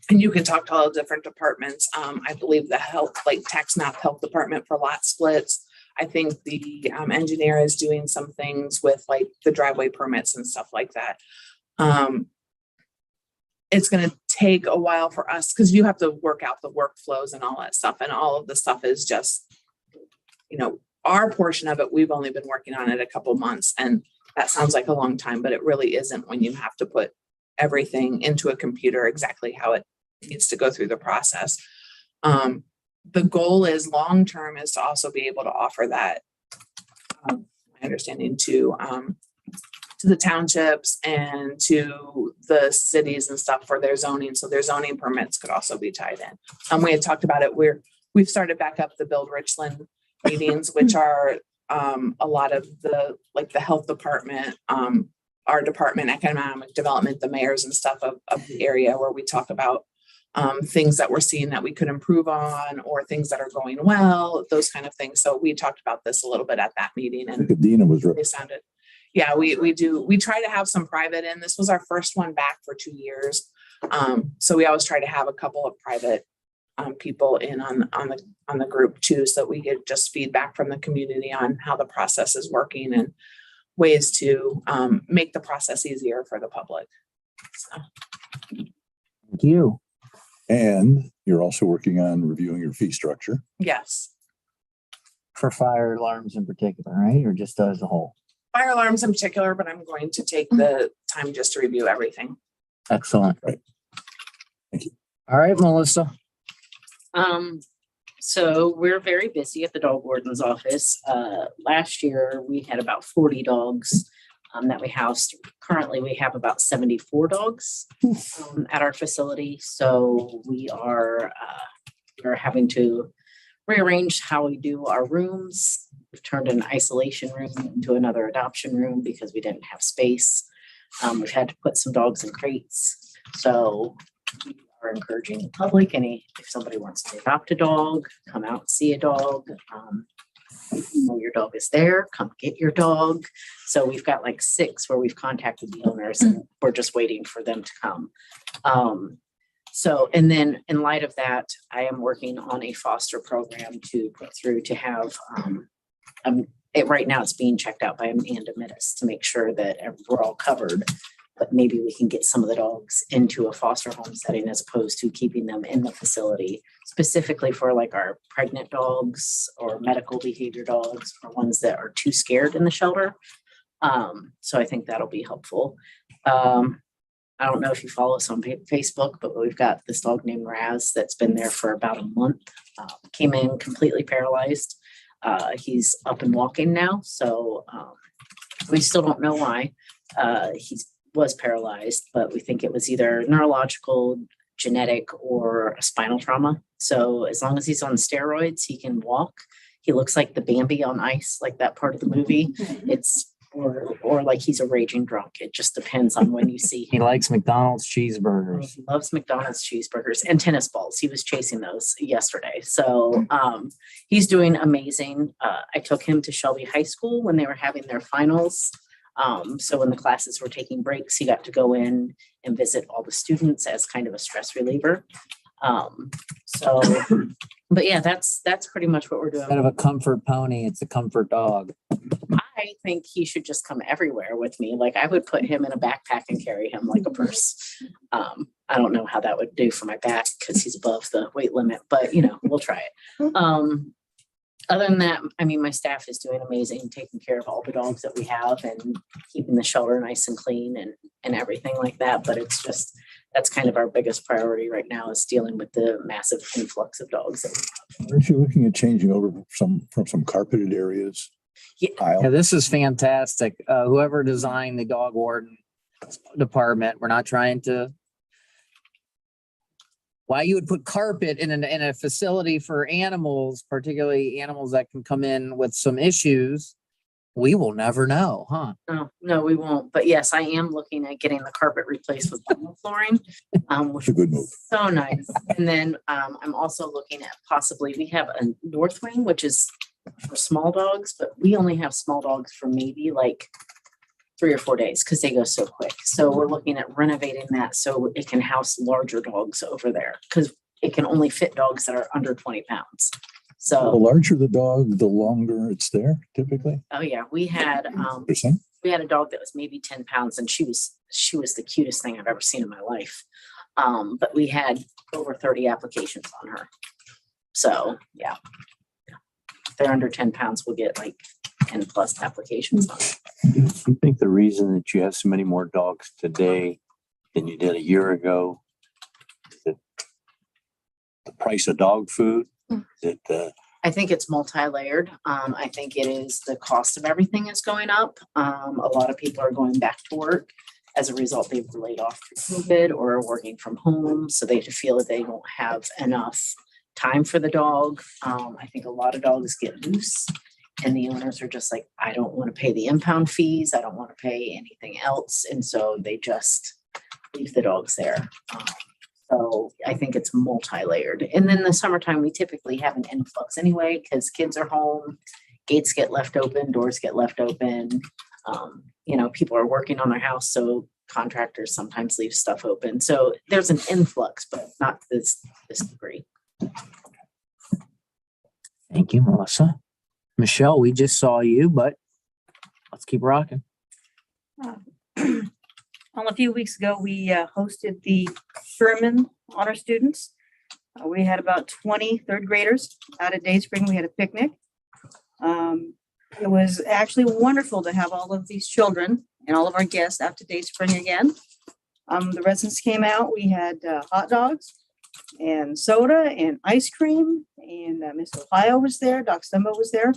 And you can talk to all the different departments. I believe the health, like tax map health department for lot splits. I think the engineer is doing some things with like the driveway permits and stuff like that. It's going to take a while for us because you have to work out the workflows and all that stuff. And all of the stuff is just, you know, our portion of it, we've only been working on it a couple months, and that sounds like a long time, but it really isn't when you have to put everything into a computer exactly how it needs to go through the process. The goal is long-term is to also be able to offer that, my understanding, to the townships and to the cities and stuff for their zoning. So their zoning permits could also be tied in. We had talked about it. We've started back up the Build Richland meetings, which are a lot of the health department, our department, economic development, the mayors and stuff of the area, where we talk about things that we're seeing that we could improve on, or things that are going well, those kind of things. So we talked about this a little bit at that meeting, and Dina was they sounded, yeah, we do. We try to have some private in. This was our first one back for 2 years. So we always try to have a couple of private people in on the group too, so we get just feedback from the community on how the process is working and ways to make the process easier for the public. So. Thank you. And you're also working on reviewing your fee structure. Yes. For fire alarms in particular, right? Or just as a whole? Fire alarms in particular, but I'm going to take the time just to review everything. Excellent. Right. Thank you. All right, Melissa. So we're very busy at the dog warden's office. Last year we had about 40 dogs that we housed. Currently we have about 74 dogs at our facility. So we're having to rearranged how we do our rooms. We've turned an isolation room into another adoption room because we didn't have space. We've had to put some dogs in crates. So we are encouraging the public, if somebody wants to adopt a dog, come out and see a dog. If you know your dog is there, come get your dog. So we've got like 6 where we've contacted the owners and we're just waiting for them to come. So, and then in light of that, I am working on a foster program to put through to have, right now it's being checked out by Amanda Mittis to make sure that we're all covered. But maybe we can get some of the dogs into a foster home setting as opposed to keeping them in the facility, specifically for like our pregnant dogs or medical behavior dogs or ones that are too scared in the shelter. So I think that'll be helpful. I don't know if you follow us on Facebook, but we've got this dog named Raz that's been there for about a month. Came in completely paralyzed. He's up and walking now. So we still don't know why he was paralyzed, but we think it was either neurological, genetic, or a spinal trauma. So as long as he's on steroids, he can walk. He looks like the Bambi on ice, like that part of the movie. Or like he's a raging drunk. It just depends on when you see him. He likes McDonald's cheeseburgers. He loves McDonald's cheeseburgers and tennis balls. He was chasing those yesterday. So he's doing amazing. I took him to Shelby High School when they were having their finals. So when the classes were taking breaks, he got to go in and visit all the students as kind of a stress reliever. But yeah, that's pretty much what we're doing. Instead of a comfort pony, it's a comfort dog. I think he should just come everywhere with me. Like I would put him in a backpack and carry him like a purse. I don't know how that would do for my back because he's above the weight limit, but we'll try it. Other than that, I mean, my staff is doing amazing, taking care of all the dogs that we have and keeping the shelter nice and clean and everything like that. But it's just, that's kind of our biggest priority right now is dealing with the massive influx of dogs that we have. Aren't you looking at changing over from some carpeted areas? Yeah, this is fantastic. Whoever designed the dog warden department, we're not trying to. Why you would put carpet in a facility for animals, particularly animals that can come in with some issues, we will never know, huh? No, we won't. But yes, I am looking at getting the carpet replaced with vinyl flooring. Which It's a good move. so nice. And then I'm also looking at possibly, we have a north wing, which is for small dogs, but we only have small dogs for maybe like 3 or 4 days because they go so quick. So we're looking at renovating that so it can house larger dogs over there because it can only fit dogs that are under 20 pounds. The So, larger the dog, the longer it's there typically. oh yeah, we had a dog that was maybe 10 pounds and she was the cutest thing I've ever seen in my life. But we had over 30 applications on her. So yeah, if they're under 10 pounds, we'll get like 10 plus applications on it. You think the reason that you have so many more dogs today than you did a year ago, is it the price of dog food? Is it I think it's multi-layered. I think it is the cost of everything is going up. A lot of people are going back to work. As a result, they've laid off through COVID or are working from home. So they feel that they don't have enough time for the dog. I think a lot of dogs get loose and the owners are just like, I don't want to pay the impound fees. I don't want to pay anything else. And so they just leave the dogs there. So I think it's multi-layered. And then the summertime, we typically have an influx anyway, because kids are home, gates get left open, doors get left open. People are working on their house. So contractors sometimes leave stuff open. So there's an influx, but not this degree. Thank you, Melissa. Michelle, we just saw you, but let's keep rocking. Well, a few weeks ago, we hosted the Sherman Honor Students. We had about 20 third graders out at Dayspring. We had a picnic. It was actually wonderful to have all of these children and all of our guests out to Dayspring again. The residents came out. We had hot dogs and soda and ice cream. And Miss Ohio was there. Doc Stumbo was there.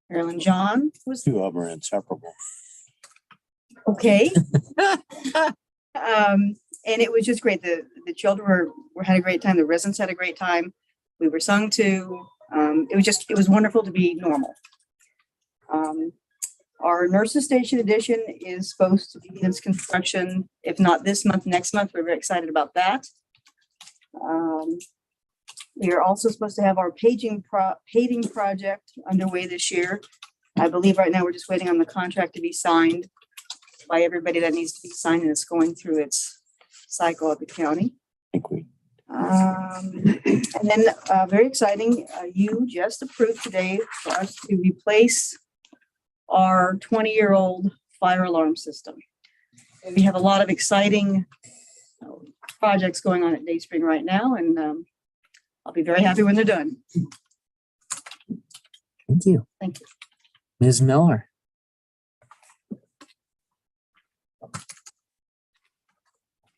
Marilyn John was there. two of them are inseparable? Okay. And it was just great. The children had a great time. The residents had a great time. We were sung to. It was wonderful to be normal. Our nurses station addition is supposed to begin its construction, if not this month, next month. We're very excited about that. We are also supposed to have our paving project underway this year. I believe right now we're just waiting on the contract to be signed by everybody that needs to be signed, and it's going through its cycle at the county. And then, very exciting, you just approved today for us to replace our 20-year-old fire alarm system. And we have a lot of exciting projects going on at Dayspring right now, and I'll be very happy when they're done. Thank you. Thank you. Ms. Miller.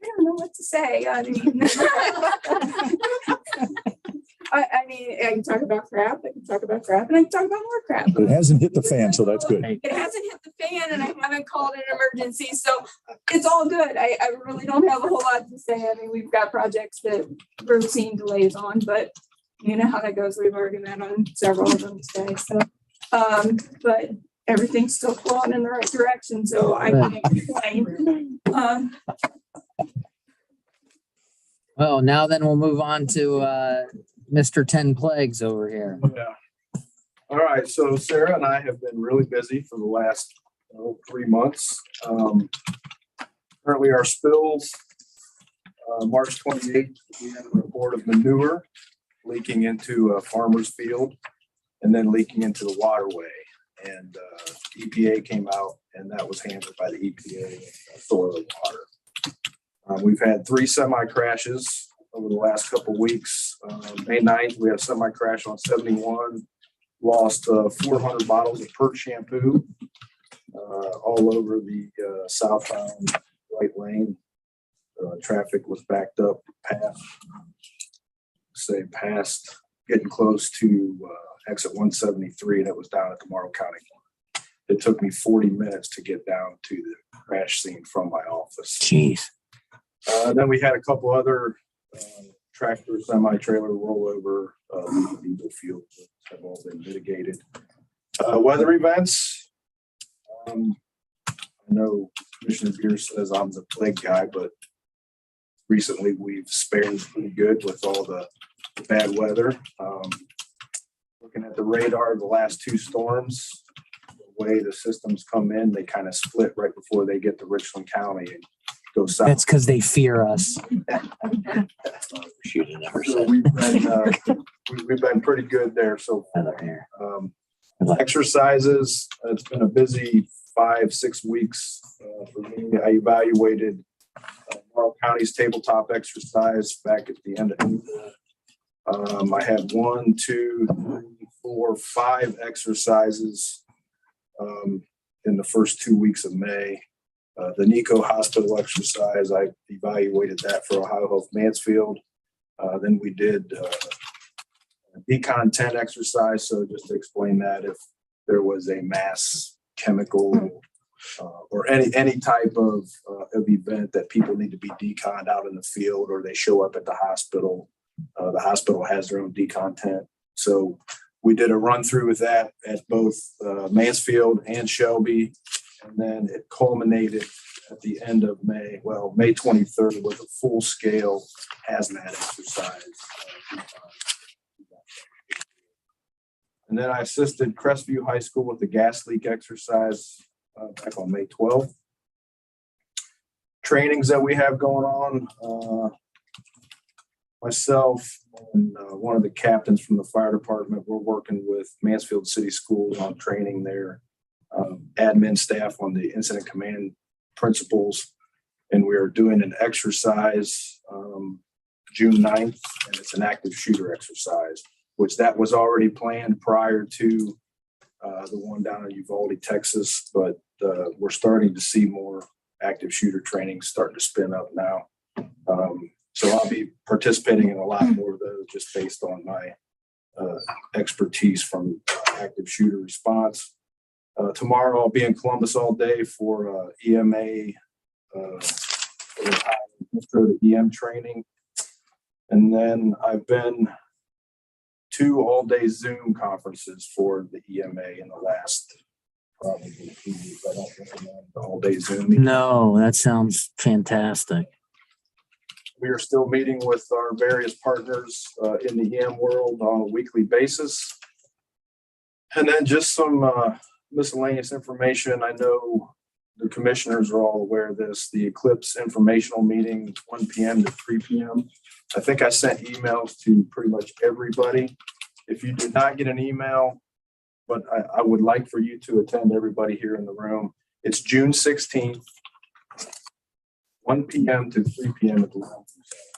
I don't know what to say. I mean, I mean, I can talk about crap, I can talk about crap, and I can talk about more crap. But it hasn't hit the fan, so that's good. It hasn't hit the fan, and I haven't called it an emergency, so it's all good. I really don't have a whole lot to say. I mean, we've got projects that we're seeing delays on, but you know how that goes. We've already met on several of them today, so. But everything's still flowing in the right direction, so I can't complain. Well, now then we'll move on to Mr. 10 Plagues over here. Yeah. All right, so Sarah and I have been really busy for the last 3 months. Currently our spills, March 28th, we had a report of manure leaking into a farmer's field and then leaking into the waterway. And EPA came out, and that was handled by the EPA, soil and water. We've had 3 semi crashes over the last couple of weeks. May 9th, we had a semi crash on 71, lost 400 bottles of Pert shampoo all over the southbound right lane. Traffic was backed up past getting close to exit 173, and it was down at the Morrow County line. It took me 40 minutes to get down to the crash scene from my office. Jeez. Then we had a couple other tractor, semi-trailer rollover diesel fuel have all been mitigated. Weather events. I know Commissioner Beers says I'm the plague guy, but recently we've spared pretty good with all the bad weather. Looking at the radar, the last 2 storms, the way the systems come in, they kind of split right before they get to Richland County and go south. That's because they fear us. So we've been pretty good there so far. Exercises, it's been a busy 5-6 weeks for me. I evaluated Morrow County's tabletop exercise back at the end of April. I had 1, 2, 3, 4, 5 exercises in the first 2 weeks of May. The Nico Hospital exercise, I evaluated that for Ohio Health Mansfield. Then we did a Decon 10 exercise. So just to explain that, if there was a mass chemical or any type of event that people need to be deconned out in the field, or they show up at the hospital has their own decon tent. So we did a run through with that at both Mansfield and Shelby. And then it culminated at the end of May, May 23rd, with a full scale hazmat exercise. And then I assisted Crestview High School with the gas leak exercise back on May 12th. Trainings that we have going on, myself and one of the captains from the fire department, we're working with Mansfield City Schools on training their admin staff on the incident command principles. And we are doing an exercise June 9th, and it's an active shooter exercise, which that was already planned prior to the one down in Uvalde, Texas. But we're starting to see more active shooter training starting to spin up now. So I'll be participating in a lot more of those just based on my expertise from active shooter response. Tomorrow I'll be in Columbus all day for EMA, intro to EM training. And then I've been 2 all-day Zoom conferences for the EMA in the last probably 2 weeks. I don't recommend the all-day Zoom. No, that sounds fantastic. We are still meeting with our various partners in the EM world on a weekly basis. And then just some miscellaneous information. I know the commissioners are all aware of this. The Eclipse informational meeting, 1 p.m. to 3 p.m. I think I sent emails to pretty much everybody. If you did not get an email, but I would like for you to attend, everybody here in the room. It's June 16th, 1 p.m. to 3 p.m. at the Welcome Center.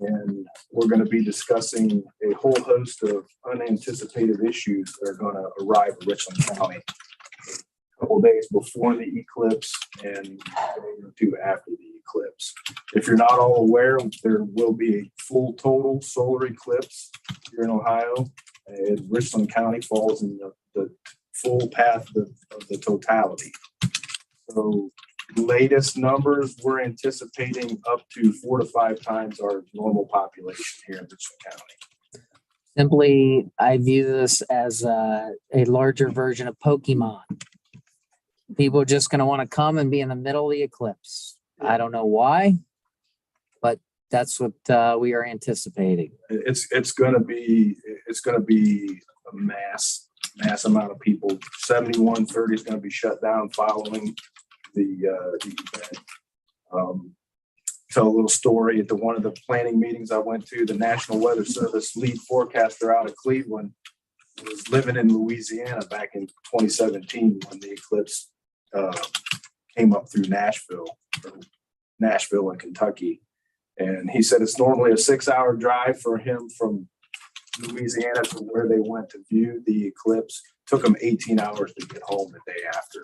And we're going to be discussing a whole host of unanticipated issues that are going to arrive in Richland County a couple days before the eclipse and a day or 2 after the eclipse. If you're not all aware, there will be a full total solar eclipse here in Ohio. And Richland County falls in the full path of the totality. So latest numbers, we're anticipating up to 4 to 5 times our normal population here in Richland County. Simply, I view this as a larger version of Pokemon. People are just going to want to come and be in the middle of the eclipse. I don't know why, but that's what we are anticipating. It's going to be a mass amount of people. 7130 is going to be shut down following the event. Tell a little story at one of the planning meetings I went to. The National Weather Service lead forecaster out of Cleveland was living in Louisiana back in 2017 when the eclipse came up through Nashville and Kentucky. And he said it's normally a 6-hour drive for him from Louisiana to where they went to view the eclipse. Took him 18 hours to get home the day after.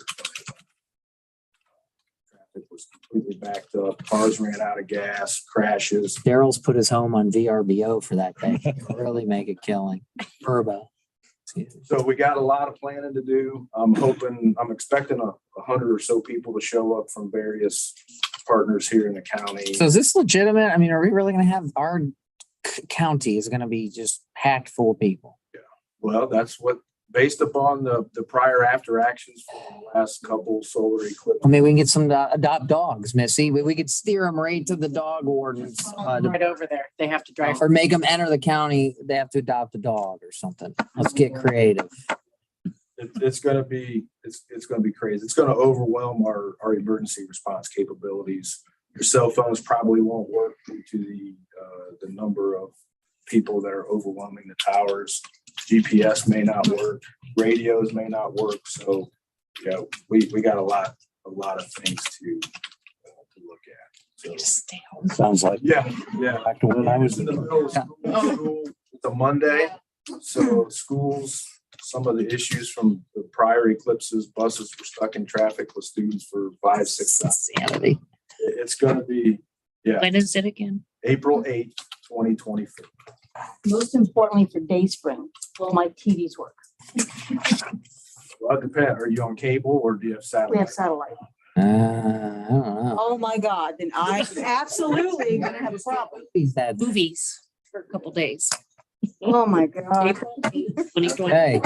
Traffic was completely backed up. Cars ran out of gas, crashes. Daryl's put his home on VRBO for that day. Really make a killing. Verbo. So we got a lot of planning to do. I'm expecting 100 or so people to show up from various partners here in the county. So is this legitimate? I mean, are we really going to have our county is going to be just packed full of people? Yeah. Well, that's what, based upon the prior after actions for the last couple solar eclipses. I mean, we can get some adopt dogs, Missy. We could steer them right to the dog ordinance. Right over there. They have to drive. Or make them enter the county. They have to adopt a dog or something. Let's get creative. It's going to be crazy. It's going to overwhelm our emergency response capabilities. Your cell phones probably won't work due to the number of people that are overwhelming the towers. GPS may not work. Radios may not work. So, yeah, we got a lot of things to look at. So, Just stay home. Sounds like. yeah. Back to when I was in the middle of school. It's a Monday, so schools. Some of the issues from the prior eclipses, buses were stuck in traffic with students for 5-6 hours. Insanity. It's going to be, yeah, When is it again? April 8th, 2024. Most importantly for Dayspring, will my TVs work? Well, it depends. Are you on cable or do you have We have satellite? satellite. I don't know. Oh, my God, then I absolutely gonna have a problem. He's that. Movies for a couple days. Oh, my God. April 2020. Hey,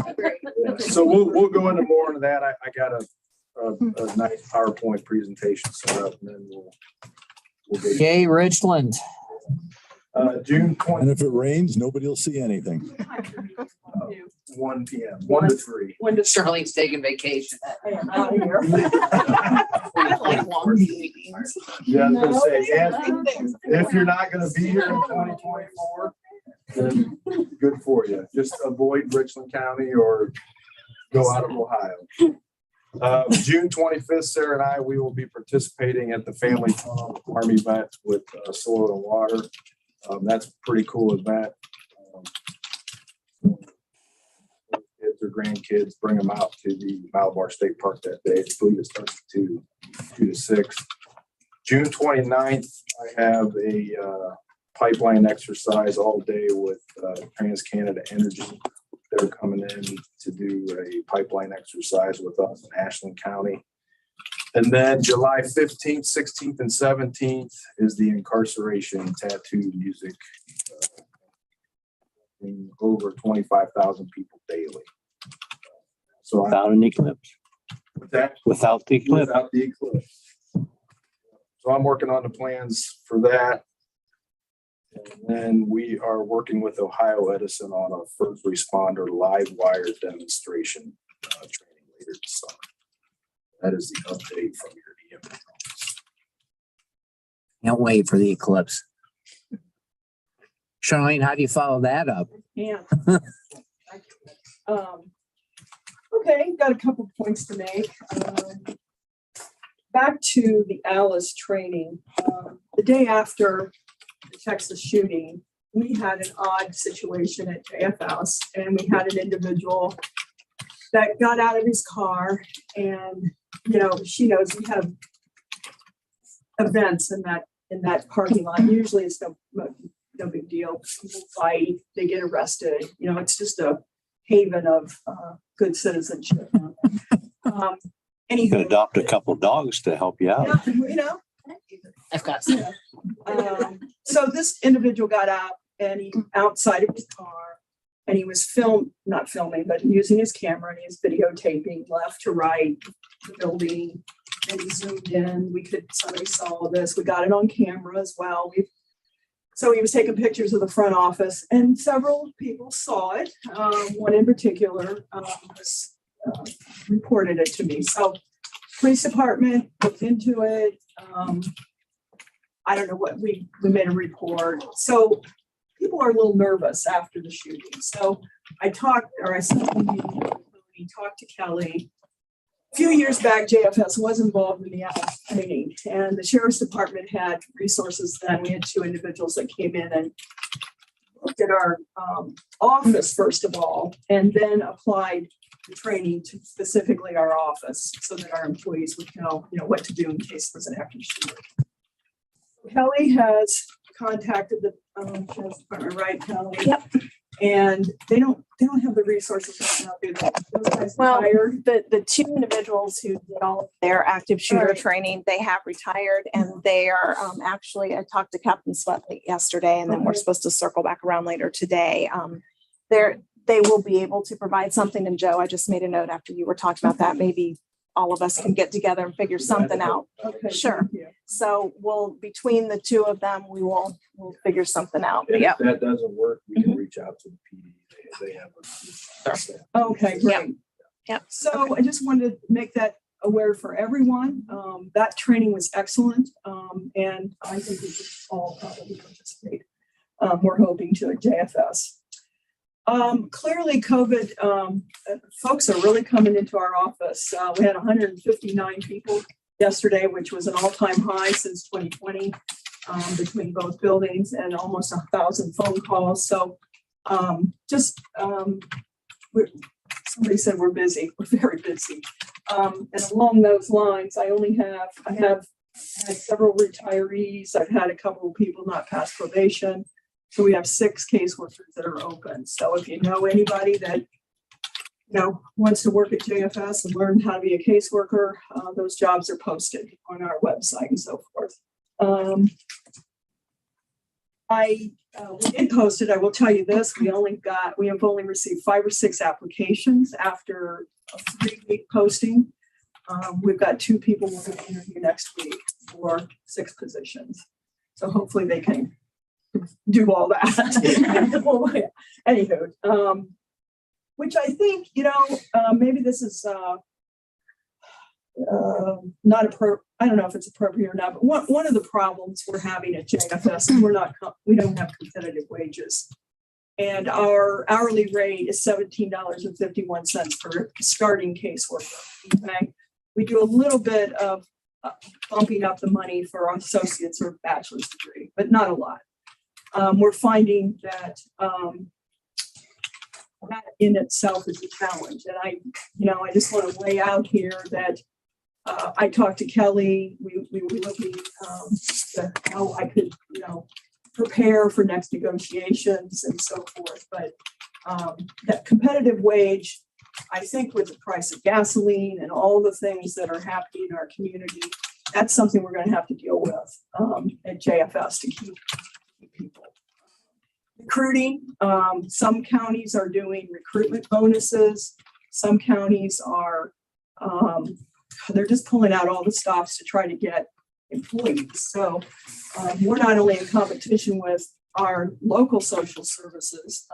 Yeah. So we'll go into more into that. I got a nice PowerPoint presentation set up, and then we'll get Yay, Richland. June 20, And if it rains, nobody will see anything. 1 p.m., 1 to 3. When does Charlene's taking vacation? I like long meetings. Yeah, I was gonna say, and if you're not gonna be here in 2024, then good for you. Just avoid Richland County or go out of Ohio. June 25th, Sarah and I, we will be participating at the Family Farm event with Soil and Water. That's a pretty cool event. Kids or grandkids, bring them out to the Malabar State Park that day. I believe it starts at 2 to 6. June 29th, I have a pipeline exercise all day with TransCanada Energy. They're coming in to do a pipeline exercise with us in Ashland County. And then July 15th, 16th, and 17th is the incarceration tattoo music over 25,000 people daily. So Without an eclipse, that without the eclipse. without the eclipse. So I'm working on the plans for that. And then we are working with Ohio Edison on a first responder live wire demonstration training later this summer. That is the update from your EMA office. Can't wait for the eclipse. Charlene, how do you follow that up? Yeah. Okay, got a couple points to make. Back to the Alice training. The day after the Texas shooting, we had an odd situation at JFS, and we had an individual that got out of his car, and she knows we have events in that parking lot. Usually it's no big deal. People fight, they get arrested. It's just a haven of good citizenship. You can adopt a couple dogs to help you out. I've got some. So this individual got out and he outside of his car and he was not filming, but using his camera, and he was videotaping left to right the building, and he zoomed in. Somebody saw this. We got it on camera as well. So he was taking pictures of the front office, and several people saw it. One in particular reported it to me. So police department looked into it. I don't know what we made a report. So people are a little nervous after the shooting. So I talked to Kelly. A few years back, JFS was involved in the Alice training, and the sheriff's department had resources then. We had two individuals that came in and looked at our office first of all, and then applied the training to specifically our office so that our employees would know what to do in case there was an active shooter. Kelly has contacted the sheriff's department, right, Kelly? Yep. And they don't have the resources right now. Those guys Well, retired. the two individuals who did all of their active shooter Right. training, they have retired, and they are actually, I talked to Captain Swetley yesterday, and then we're Okay. supposed to circle back around later today. They will be able to provide something. And Joe, I just made a note after you were talking about that. Maybe all of us can get together and figure something out. Okay. Sure. thank you. So between the two of them, we'll figure something out. And Yeah. if that doesn't work, we can reach out to the PD. They have Okay, great. Yep. So I just wanted to make that aware for everyone. That training was excellent. And I think we should all probably participate. We're hoping to at JFS. Clearly COVID, folks are really coming into our office. We had 159 people yesterday, which was an all-time high since 2020, between both buildings, and almost 1,000 phone calls. So somebody said we're busy. We're very busy. And along those lines, I have had several retirees. I've had a couple of people not pass probation. So we have 6 caseworkers that are open. So if you know anybody that wants to work at JFS and learn how to be a caseworker, those jobs are posted on our website and so forth. We did post it. I will tell you this: we have only received 5 or 6 applications after a 3-week posting. We've got 2 people we're going to interview next week for 6 positions. So hopefully they can do all that. Anywho, which I think, maybe this is not appropriate. I don't know if it's appropriate or not, but one of the problems we're having at JFS is we don't have competitive wages. And our hourly rate is $17.51 for starting caseworker. Okay. We do a little bit of bumping up the money for our associates or bachelor's degree, but not a lot. We're finding that that in itself is a challenge. And I just want to lay out here that I talked to Kelly. We were looking at how I could, prepare for next negotiations and so forth. But that competitive wage, I think with the price of gasoline and all the things that are happening in our community, that's something we're going to have to deal with at JFS to keep people. The recruiting. Some counties are doing recruitment bonuses. Some counties are, they're just pulling out all the stops to try to get employees. So we're not only in competition with our local social services,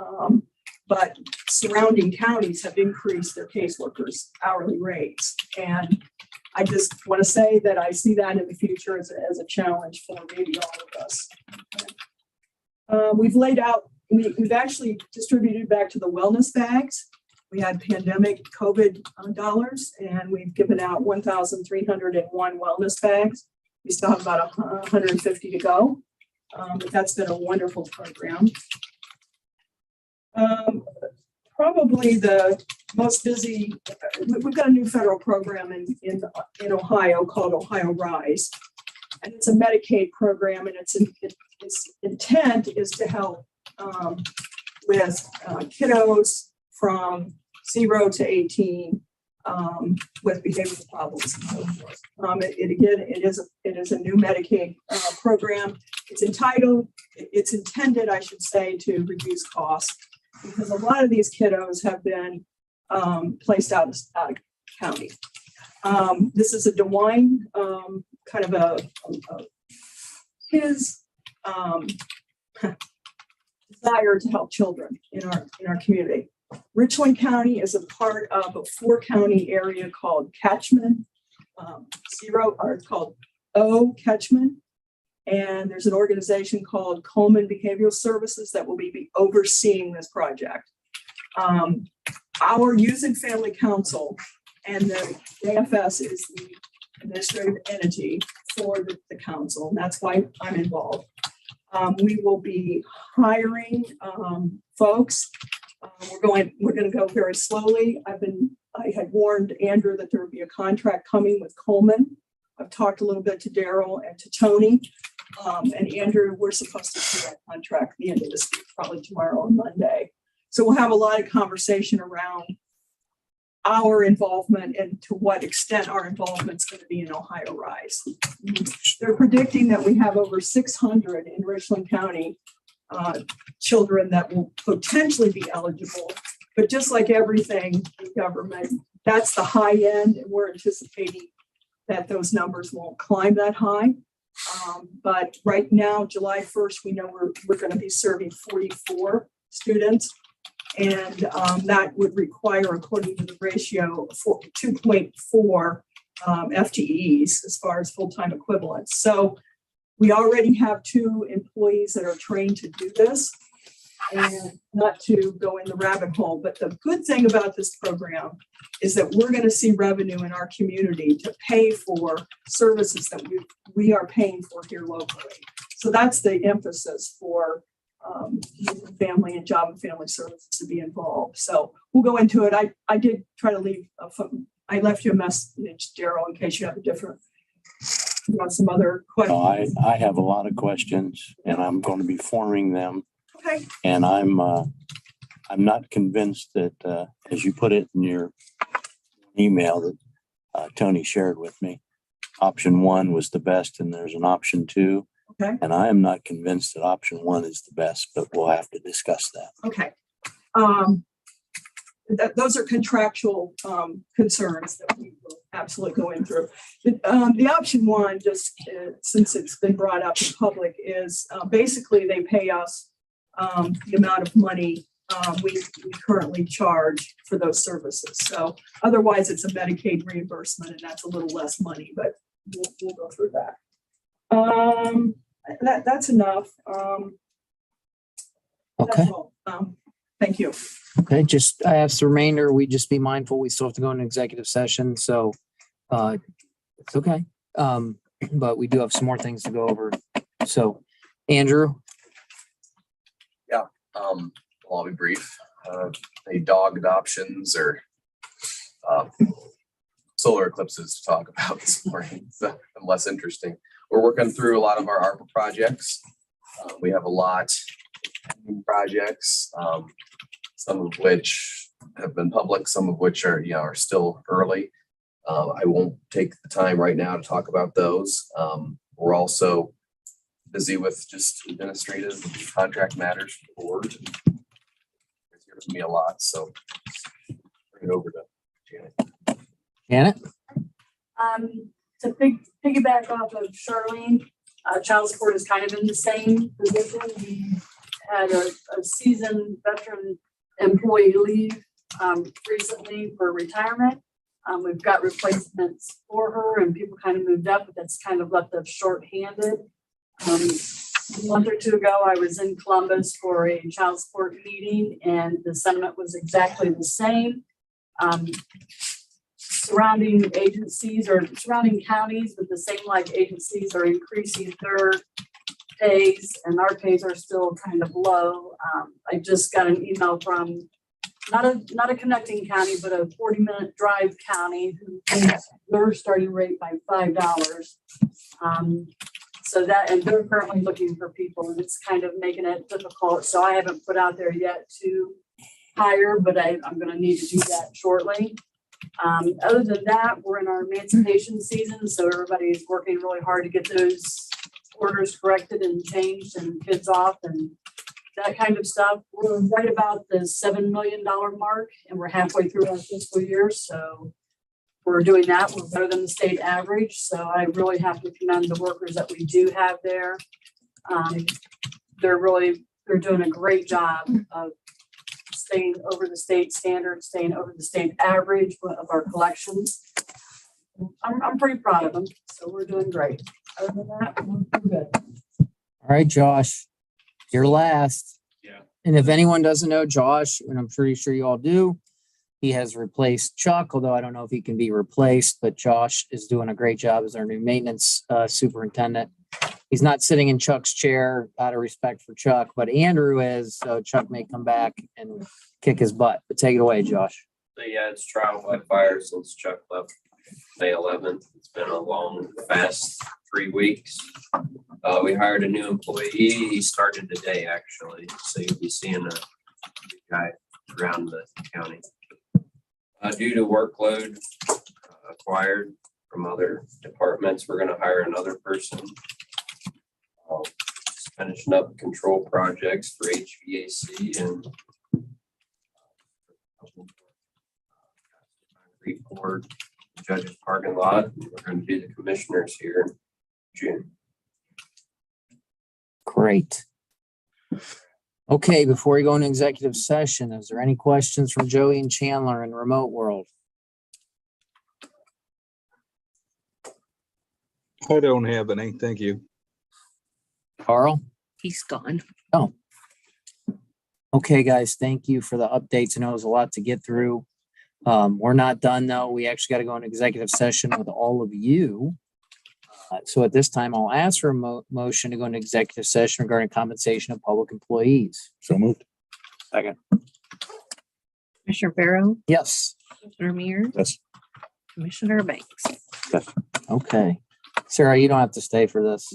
but surrounding counties have increased their caseworkers' hourly rates. And I just want to say that I see that in the future as a challenge for maybe all of us. We've laid out, we've actually distributed back to the wellness bags. We had pandemic COVID dollars, and we've given out 1,301 wellness bags. We still have about 150 to go, but that's been a wonderful program. Probably the most busy, we've got a new federal program in Ohio called Ohio Rise. And it's a Medicaid program, and its intent is to help with kiddos from 0 to 18 with behavioral problems and so forth. It is a new Medicaid program. It's intended, I should say, to reduce costs, because a lot of these kiddos have been placed out of county. This is a DeWine kind of his desire to help children in our community. Richland County is a part of a 4-county area called Catchman, called Catchman. And there's an organization called Coleman Behavioral Services that will be overseeing this project. Our Youth and Family Council and the AFS is the administrative entity for the council. And that's why I'm involved. We will be hiring folks. We're going to go very slowly. I had warned Andrew that there would be a contract coming with Coleman. I've talked a little bit to Daryl and to Tony. And Andrew, we're supposed to see that contract at the end of this week, probably tomorrow or Monday. So we'll have a lot of conversation around our involvement and to what extent our involvement is going to be in Ohio Rise. They're predicting that we have over 600 in Richland County children that will potentially be eligible. But just like everything in government, that's the high end, and we're anticipating that those numbers won't climb that high. But right now, July 1st, we know we're going to be serving 44 students. And that would require, according to the ratio, 2.4 FTEs as far as full-time equivalents. So we already have 2 employees that are trained to do this, and not to go in the rabbit hole. But the good thing about this program is that we're going to see revenue in our community to pay for services that we are paying for here locally. So that's the emphasis for family and job and family services to be involved. So we'll go into it. I did try to leave, I left you a message, Daryl, in case you have some other questions. No, I have a lot of questions, and I'm going to be forming them. Okay. And I'm not convinced that, as you put it in your email that Tony shared with me, option 1 was the best, and there's an option 2. Okay. And I am not convinced that option 1 is the best, but we'll have to discuss that. Okay. Those are contractual concerns that we will absolutely go in through. The option 1, just since it's been brought up in public, is basically they pay us the amount of money we currently charge for those services. So otherwise, it's a Medicaid reimbursement, and that's a little less money, but we'll go through that. That's enough. Okay. That's all. Thank you. Okay, I asked the remainder, we just be mindful, we still have to go into executive session, so it's okay. But we do have some more things to go over. So, Andrew? I'll be brief. Any dog adoptions or solar eclipses to talk about this morning, so less interesting. We're working through a lot of our ARPA projects. We have a lot of projects, some of which have been public, some of which are still early. I won't take the time right now to talk about those. We're also busy with just administrative contract matters for the board. It's given me a lot, so bring it over to Janet. Janet? To piggyback off of Charlene, child support is kind of in the same position. We had a seasoned veteran employee leave recently for retirement. We've got replacements for her and people kind of moved up, but that's kind of left us shorthanded. A month or two ago, I was in Columbus for a child support meeting and the sentiment was exactly the same. Surrounding agencies or surrounding counties with the same like agencies are increasing their pays and our pays are still kind of low. I just got an email from not a connecting county, but a 40-minute drive county who thinks their starting rate by $5. So that, and they're currently looking for people and it's kind of making it difficult. So I haven't put out there yet to hire, but I'm going to need to do that shortly. Other than that, we're in our emancipation season. So everybody's working really hard to get those orders corrected and changed and kids off and that kind of stuff. We're right about the $7 million mark and we're halfway through our fiscal year. So we're doing that. We're better than the state average. So I really have to commend the workers that we do have there. They're doing a great job of staying over the state standard, staying over the state average of our collections. I'm pretty proud of them. So we're doing great. Other than that, we're good. All right, Josh, you're last. Yeah. And if anyone doesn't know Josh, and I'm pretty sure you all do, he has replaced Chuck, although I don't know if he can be replaced, but Josh is doing a great job as our new maintenance superintendent. He's not sitting in Chuck's chair out of respect for Chuck, but Andrew is, so Chuck may come back and kick his butt. But take it away, Josh. So yeah, it's trial by fire since Chuck left May 11th. It's been a long, fast 3 weeks. We hired a new employee. He started today, actually. So you'll be seeing a guy around the county. Due to workload acquired from other departments, we're going to hire another person. Just finishing up control projects for HVAC and report judge's parking lot. We're going to do the commissioners here in June. Great. Okay, before we go into executive session, is there any questions from Joey and Chandler in the remote world? I don't have any. Thank you. Carl? He's gone. Oh. Okay, guys, thank you for the updates. I know it was a lot to get through. We're not done though. We actually got to go into executive session with all of you. So at this time, I'll ask for a motion to go into executive session regarding compensation of public employees. So moved. Second. Commissioner Barrow, Yes. Commissioner Mears, Yes. Commissioner Banks. Okay. Sarah, you don't have to stay for this.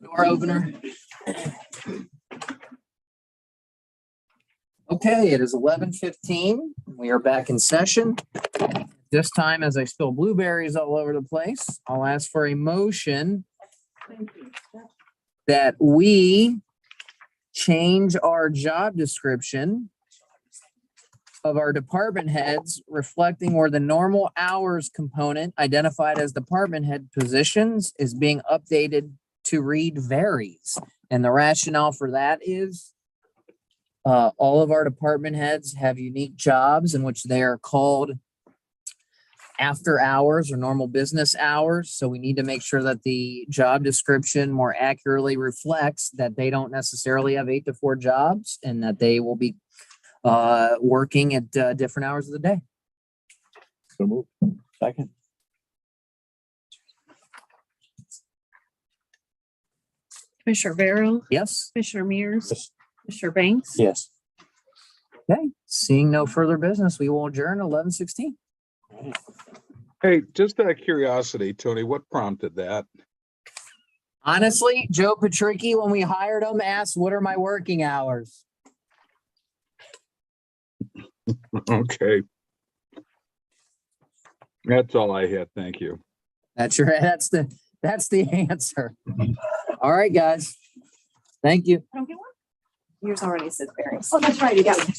Door opener. Okay, it is 11:15. We are back in session. This time, as I spill blueberries all over the place, I'll ask for a motion that we change our job description of our department heads reflecting where the normal hours component identified as department head positions is being updated to read varies. And the rationale for that is all of our department heads have unique jobs in which they are called after hours or normal business hours. So we need to make sure that the job description more accurately reflects that they don't necessarily have 8 to 4 jobs and that they will be working at different hours of the day. So move. Second. Commissioner Vero, Yes? Commissioner Mears, Yes. Commissioner Banks. Yes. Okay, seeing no further business, we will adjourn 11:16. Hey, just out of curiosity, Tony, what prompted that? Honestly, Joe Patricky, when we hired him, asked, what are my working hours? Okay. That's all I had. Thank you. That's the answer. All right, guys. Thank you. I don't get one. Yours already says berries. Oh, that's right, you got it.